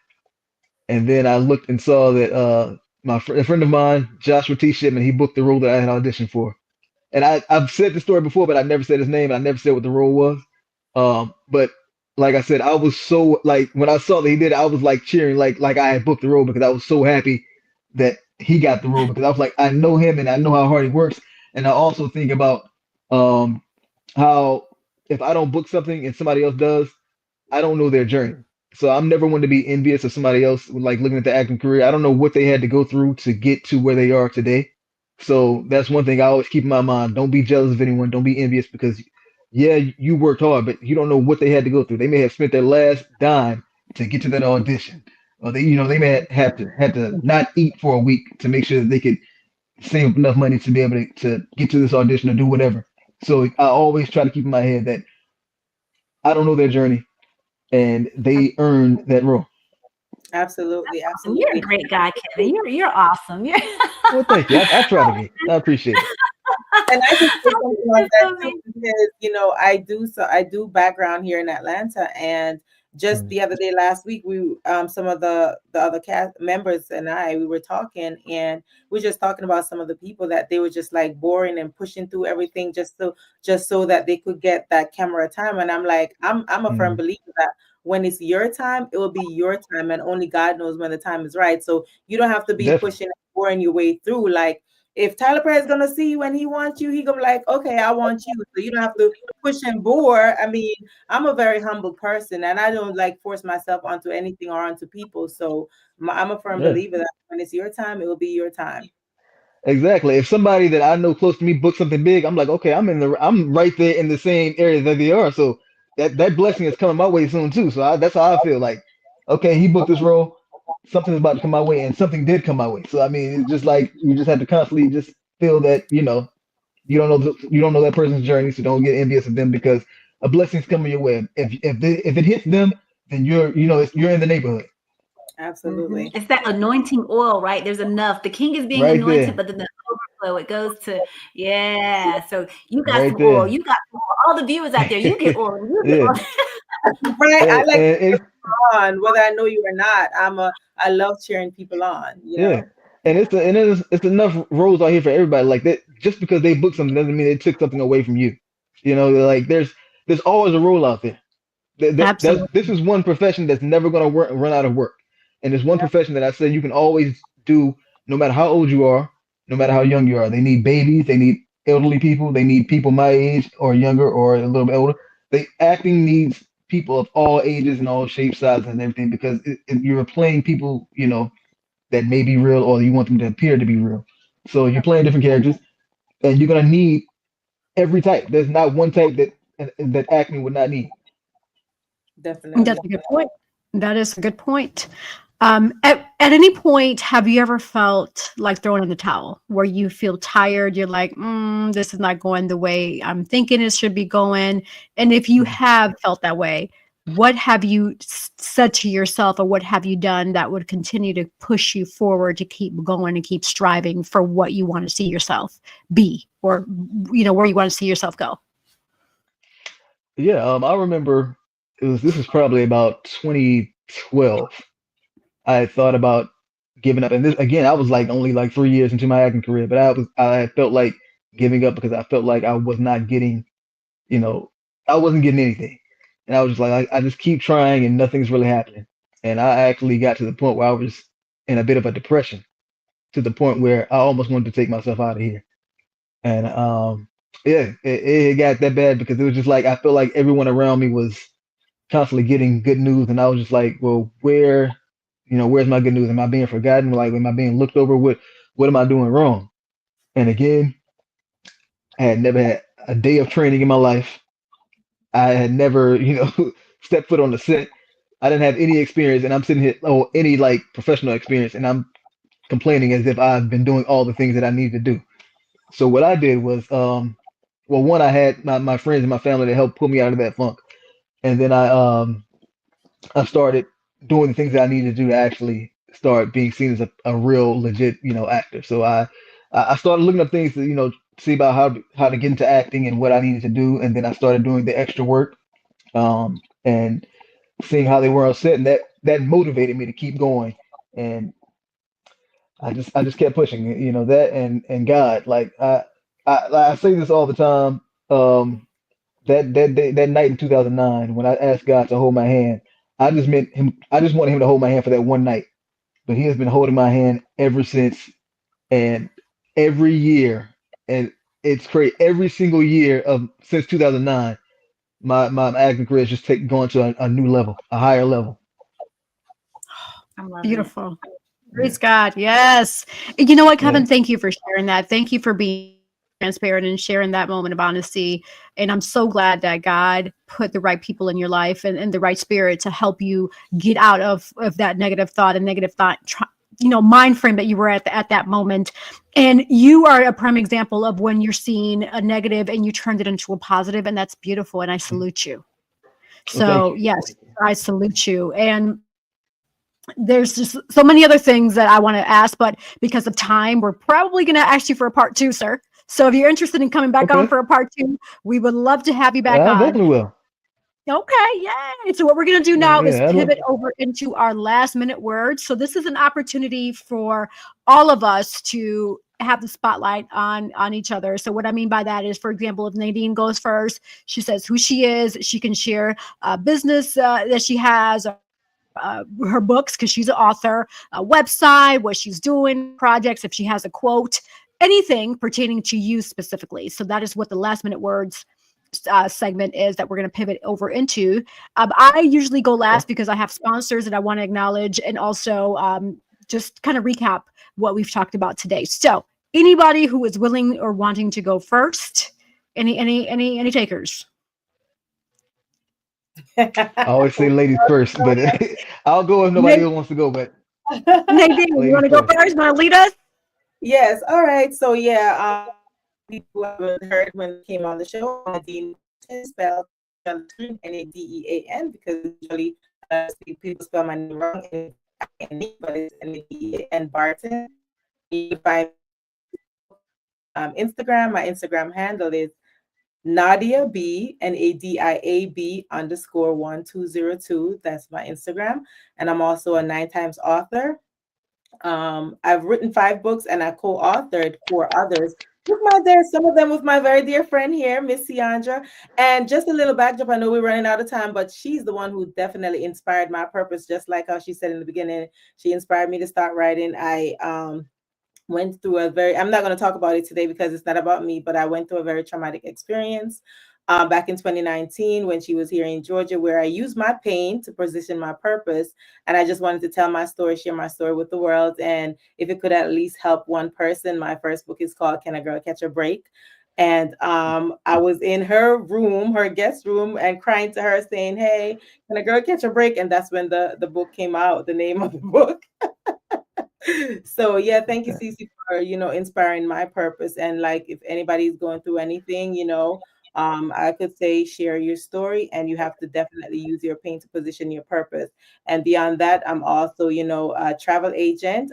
And then I looked and saw that a friend of mine, Joshua T. Shipman, he booked the role that I had auditioned for. And I've said the story before, but I never said his name. And I never said what the role was. But like I said, I was so like when I saw that he did it, I was like cheering like I had booked the role because I was so happy that he got the role because I was like, I know him and I know how hard he works. And I also think about um, how if I don't book something and somebody else does, I don't know their journey. So I'm never one to be envious of somebody else, like looking at the acting career. I don't know what they had to go through to get to where they are today. So that's one thing I always keep in my mind. Don't be jealous of anyone. Don't be envious because, yeah, you worked hard, but you don't know what they had to go through. They may have spent their last dime to get to that audition, or they may have to not eat for a week to make sure that they could save enough money to be able to get to this audition or do whatever. So I always try to keep in my head that I don't know their journey and they earned that role. absolutely, Awesome. You're a absolutely. great guy, Kevin. You're awesome. You're Well, thank you. I try to be. I appreciate it. And I can say something like That's that so too amazing. because I do background here in Atlanta, and just Mm, the other day last week we some of the other cast members and we were talking, and we are just talking about some of the people that they were just like boring and pushing through everything just so that they could get that camera time. And I'm like, I'm a firm mm, believer that when it's your time, it will be your time, and only God knows when the time is right. So you don't have to be definitely. pushing and boring your way through. Like, If Tyler Perry is gonna see you and he wants you, he gonna be like, okay, I want you. So you don't have to push and bore. I mean, I'm a very humble person, and I don't like force myself onto anything or onto people. So I'm a firm Yeah. believer that when it's your time, it will be your time. Exactly. If somebody that I know close to me books something big, I'm like, okay, I'm right there in the same area that they are. So that blessing is coming my way soon too. So that's how I feel like, okay, he booked this role, something's about to come my way, and something did come my way. So I mean, it's just like you just have to constantly just feel that, you don't know that person's journey, so don't get envious of them because a blessing's coming your way. If it hits them, then you're in the neighborhood. Absolutely. It's that anointing oil, right? There's enough. The king is being Right anointed, there. but then the overflow, it goes to, yeah. So you got Right some oil. there. You got some oil. All the viewers out there, you get oil. You get Yeah. oil. Right. I And, like and to it's cheer people on, whether I know you or not. I love cheering people on, you Yeah, know. and it's enough roles out here for everybody. Like that, just because they booked something doesn't mean they took something away from you. Like there's always a role out there. This Absolutely. is one profession that's never gonna run out of work, and it's one Yeah, profession that I said you can always do, no matter how old you are, no matter how young you are. They need babies, they need elderly people, they need people my age or younger or a little bit older. Acting needs people of all ages and all shapes, sizes, and everything because you're playing people, that may be real or you want them to appear to be real. So you're playing different characters and you're gonna need every type. There's not one type that acting would not need. That's definitely. a good point. That is a good point. At any point, have you ever felt like throwing in the towel where you feel tired? You're like, this is not going the way I'm thinking it should be going. And if you have felt that way, what have you said to yourself or what have you done that would continue to push you forward to keep going and keep striving for what you want to see yourself be or, where you want to see yourself go? Yeah, I remember this is probably about 2012. I had thought about giving up, and this again, I was like only like 3 years into my acting career, but I felt like giving up because I felt like I was not getting, you know, I wasn't getting anything, and I was just like I just keep trying and nothing's really happening, and I actually got to the point where I was in a bit of a depression to the point where I almost wanted to take myself out of here. And yeah, it got that bad because it was just like I felt like everyone around me was constantly getting good news, and I was just like, well, where's my good news? Am I being forgotten? Like, am I being looked over? What am I doing wrong? And again, I had never had a day of training in my life. I had never, stepped foot on the set. I didn't have any experience, and I'm sitting here, any like professional experience, and I'm complaining as if I've been doing all the things that I need to do. So what I did was, well, one, I had my friends and my family to help pull me out of that funk, and then I started doing the things that I needed to do to actually start being seen as a real legit, actor. So I started looking up things to, see about how to get into acting and what I needed to do, and then I started doing the extra work, and seeing how they were on set, and that motivated me to keep going. And I just kept pushing, that and God, like I say this all the time. That night in 2009 when I asked God to hold my hand, I just meant him. I just wanted him to hold my hand for that one night, but he has been holding my hand ever since, and every year, and it's crazy. Every single year of since 2009, my acting career has just going to a new level, a higher level. I'm loving it. Beautiful. Yeah, Praise God. Yes. You know what, yeah. Kevin? Thank you for sharing that. Thank you for being transparent and sharing that moment of honesty. And I'm so glad that God put the right people in your life and the right spirit to help you get out of that negative thought and negative thought, mind frame that you were at that moment. And you are a prime example of when you're seeing a negative and you turned it into a positive, and that's beautiful. And I salute you. Well, thank So you. yes, I salute you. And there's just so many other things that I want to ask, but because of time, we're probably going to ask you for a part two, sir. So if you're interested in coming back on Okay, for a part two, we would love to have you back I on. definitely will. Okay, yay. So what we're going to do Yeah, now is yeah, I love. pivot over into our last minute words. So this is an opportunity for all of us to have the spotlight on each other. So what I mean by that is, for example, if Nadine goes first, she says who she is, she can share business that she has, her books because she's an author, a website, what she's doing, projects, if she has a quote. anything pertaining to you specifically. So that is what the last minute words segment is that we're going to pivot over into. I usually go last because I have sponsors that I want to acknowledge, and also just kind of recap what we've talked about today. So anybody who is willing or wanting to go first, any takers? I always say ladies first, but I'll go if nobody else wants to go. But Nadine, you want ladies to go first. first? Want to lead us? Yes. All right. So yeah, people haven't heard when they came on the show. Nadine spelled on the screen Nadean, because usually people spell my name wrong, but it's Nadean Barton. You can find Instagram. My Instagram handle is Nadia B, NADIAB _1202. That's my Instagram, and I'm also a 9 times author. I've written 5 books, and I co-authored 4 others with some of them with my very dear friend here, Miss Ciandra. And just a little backdrop, I know we're running out of time, but she's the one who definitely inspired my purpose. Just like how she said in the beginning, she inspired me to start writing. I went through I'm not going to talk about it today because it's not about me, but I went through a very traumatic experience back in 2019 when she was here in Georgia, where I used my pain to position my purpose. And I just wanted to tell my story, share my story with the world. And if it could at least help one person, my first book is called Can a Girl Catch a Break? And I was in her room, her guest room, and crying to her saying, hey, can a girl catch a break? And that's when the book came out, the name of the book. So yeah, thank you, Cece, for inspiring my purpose. And like, if anybody's going through anything, I could say share your story, and you have to definitely use your pain to position your purpose. And beyond that, I'm also a travel agent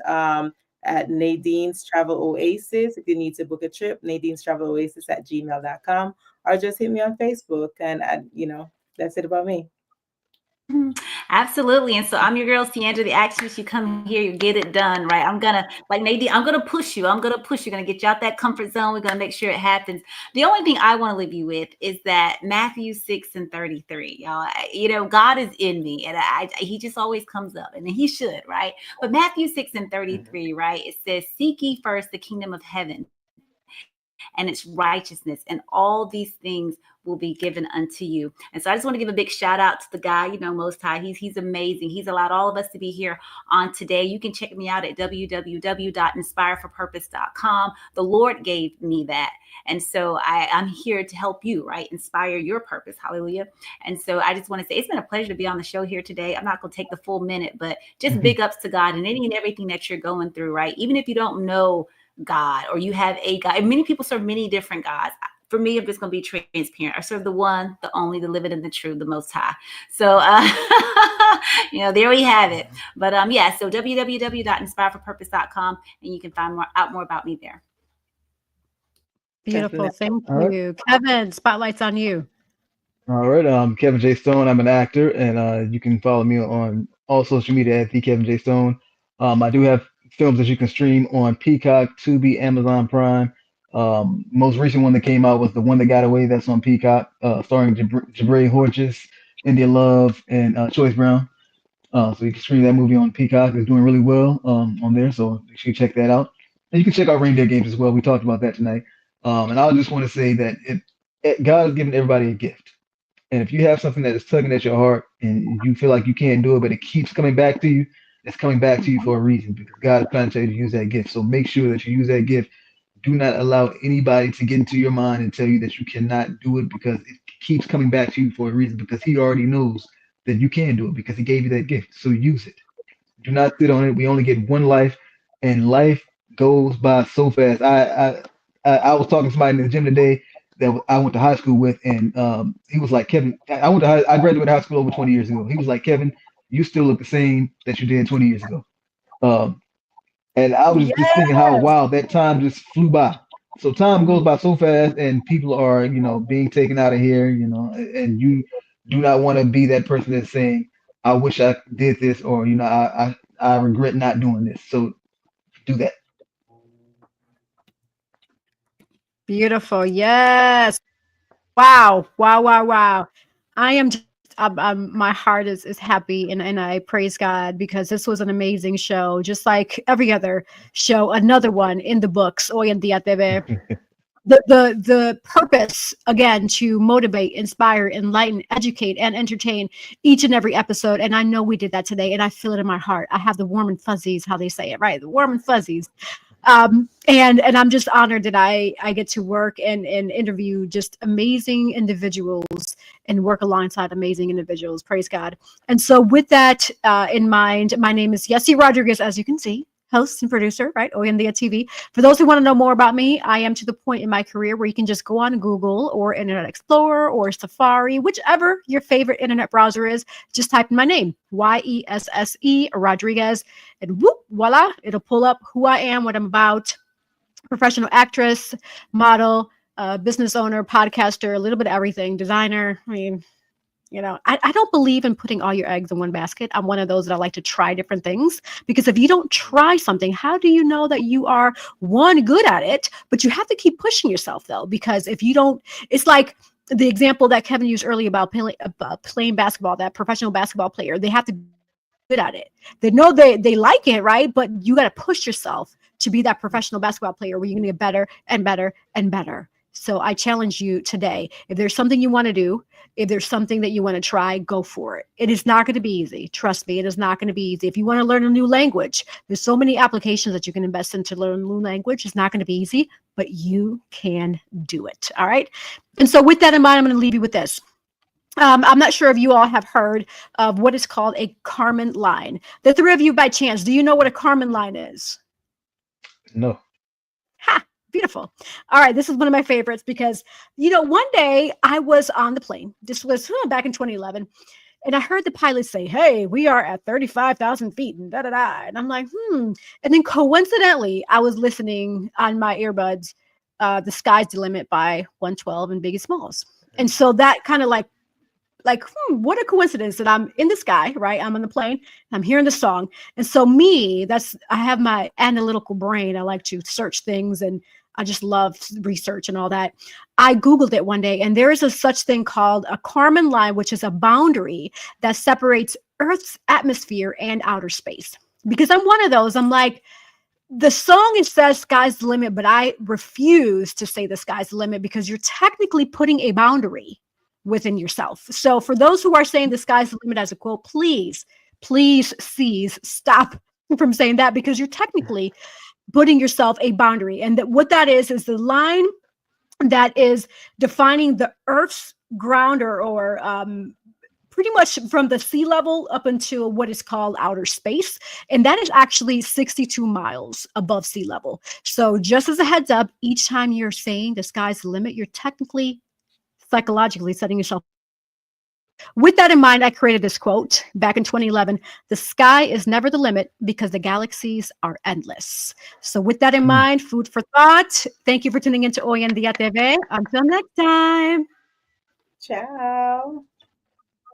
at Nadine's Travel Oasis. If you need to book a trip, Nadine's Travel Oasis at gmail.com, or just hit me on Facebook. And that's it about me. Absolutely. And so I'm your girl, Ciandra, the actress. You come here, you get it done, right? I'm going to, like Nadine, I'm going to push you. I'm going to push you. Going to get you out that comfort zone. We're going to make sure it happens. The only thing I want to leave you with is that Matthew 6:33, y'all, God is in me, and he just always comes up, and he should, right? But Matthew 6:33, right? It says, seek ye first the kingdom of heaven and its righteousness, and all these things will be given unto you. And so I just want to give a big shout out to the guy, Most High. He's amazing. He's allowed all of us to be here on today. You can check me out at www.inspireforpurpose.com. The Lord gave me that. And so I'm here to help you, right? Inspire your purpose. Hallelujah. And so I just want to say it's been a pleasure to be on the show here today. I'm not going to take the full minute, but just big ups to God and any and everything that you're going through, right? Even if you don't know God, or you have a God. And many people serve many different gods. For me, I'm just going to be transparent. I serve the one, the only, the living and the true, the Most High. So, there we have it. But so www.inspireforpurpose.com, and you can find out more about me there. Beautiful. Thank you. Kevin, spotlight's on you. All right. Kevin J. Stone. I'm an actor, and you can follow me on all social media at the Kevin J. Stone. I do have films that you can stream on Peacock, Tubi, Amazon Prime. Most recent one that came out was The One That Got Away. That's on Peacock, starring Jabray Horges, India Love, and Choice Brown. So you can stream that movie on Peacock. It's doing really well on there, so you should check that out. And you can check out Reindeer Games as well. We talked about that tonight. And I just want to say that God has given everybody a gift. And if you have something that is tugging at your heart and you feel like you can't do it, but it keeps coming back to you, it's coming back to you for a reason, because God is trying to tell you to use that gift. So make sure that you use that gift. Do not allow anybody to get into your mind and tell you that you cannot do it, because it keeps coming back to you for a reason, because he already knows that you can do it because he gave you that gift. So use it. Do not sit on it. We only get one life, and life goes by so fast. I was talking to somebody in the gym today that I went to high school with, and he was like, Kevin, I graduated high school over 20 years ago. He was like, Kevin, you still look the same that you did 20 years ago. And I was just thinking how, wow, that time just flew by. So time goes by so fast, and people are, being taken out of here, and you do not want to be that person that's saying, I wish I did this, or, I regret not doing this. So do that. Beautiful. Yes. Wow. I am just my heart is happy, and I praise God because this was an amazing show, just like every other show. Another one in the books. Hoy en día TV. The purpose again to motivate, inspire, enlighten, educate, and entertain each and every episode. And I know we did that today, and I feel it in my heart. I have the warm and fuzzies, how they say it, right? The warm and fuzzies. And I'm just honored that I get to work and interview just amazing individuals and work alongside amazing individuals. Praise God. And so with that in mind, my name is Yessie Rodriguez, as you can see, host and producer, right? Hoy en Día TV. For those who want to know more about me, I am to the point in my career where you can just go on Google or Internet Explorer or Safari, whichever your favorite internet browser is. Just type in my name, Yesse Rodriguez, and whoop, voila, it'll pull up who I am, what I'm about. Professional actress, model, business owner, podcaster, a little bit of everything, designer. I mean, I don't believe in putting all your eggs in one basket. I'm one of those that I like to try different things, because if you don't try something, how do you know that you are good at it? But you have to keep pushing yourself though, because if you don't, it's like the example that Kevin used earlier about playing basketball, that professional basketball player, they have to be good at it. They know they like it, right? But you got to push yourself to be that professional basketball player where you're going to get better and better and better. So I challenge you today, if there's something you want to do, if there's something that you want to try, go for it. It is not going to be easy. Trust me, it is not going to be easy. If you want to learn a new language, there's so many applications that you can invest in to learn a new language. It's not going to be easy, but you can do it. All right. And so with that in mind, I'm going to leave you with this. I'm not sure if you all have heard of what is called a Kármán line. The three of you, by chance, do you know what a Kármán line is? No. Ha! Beautiful. All right. This is one of my favorites because, one day I was on the plane. This was back in 2011. And I heard the pilot say, "Hey, we are at 35,000 feet and da da da." And I'm like, And then coincidentally, I was listening on my earbuds, "The Sky's the Limit" by 112 and Biggie Smalls. And so that kind of like, what a coincidence that I'm in the sky, right? I'm on the plane, I'm hearing the song. And so I have my analytical brain. I like to search things and I just love research and all that. I Googled it one day, and there is a such thing called a Kármán line, which is a boundary that separates Earth's atmosphere and outer space. Because I'm one of those, I'm like, the song, it says sky's the limit, but I refuse to say the sky's the limit because you're technically putting a boundary within yourself. So for those who are saying the sky's the limit as a quote, please stop from saying that, because you're technically putting yourself a boundary. And what that is the line that is defining the Earth's ground or pretty much from the sea level up until what is called outer space. And that is actually 62 miles above sea level. So just as a heads up, each time you're saying the sky's the limit, you're technically psychologically setting yourself. With that in mind, I created this quote back in 2011: "The sky is never the limit because the galaxies are endless." So with that in mind, food for thought. Thank you for tuning into Hoy en Día TV. Until next time. Ciao.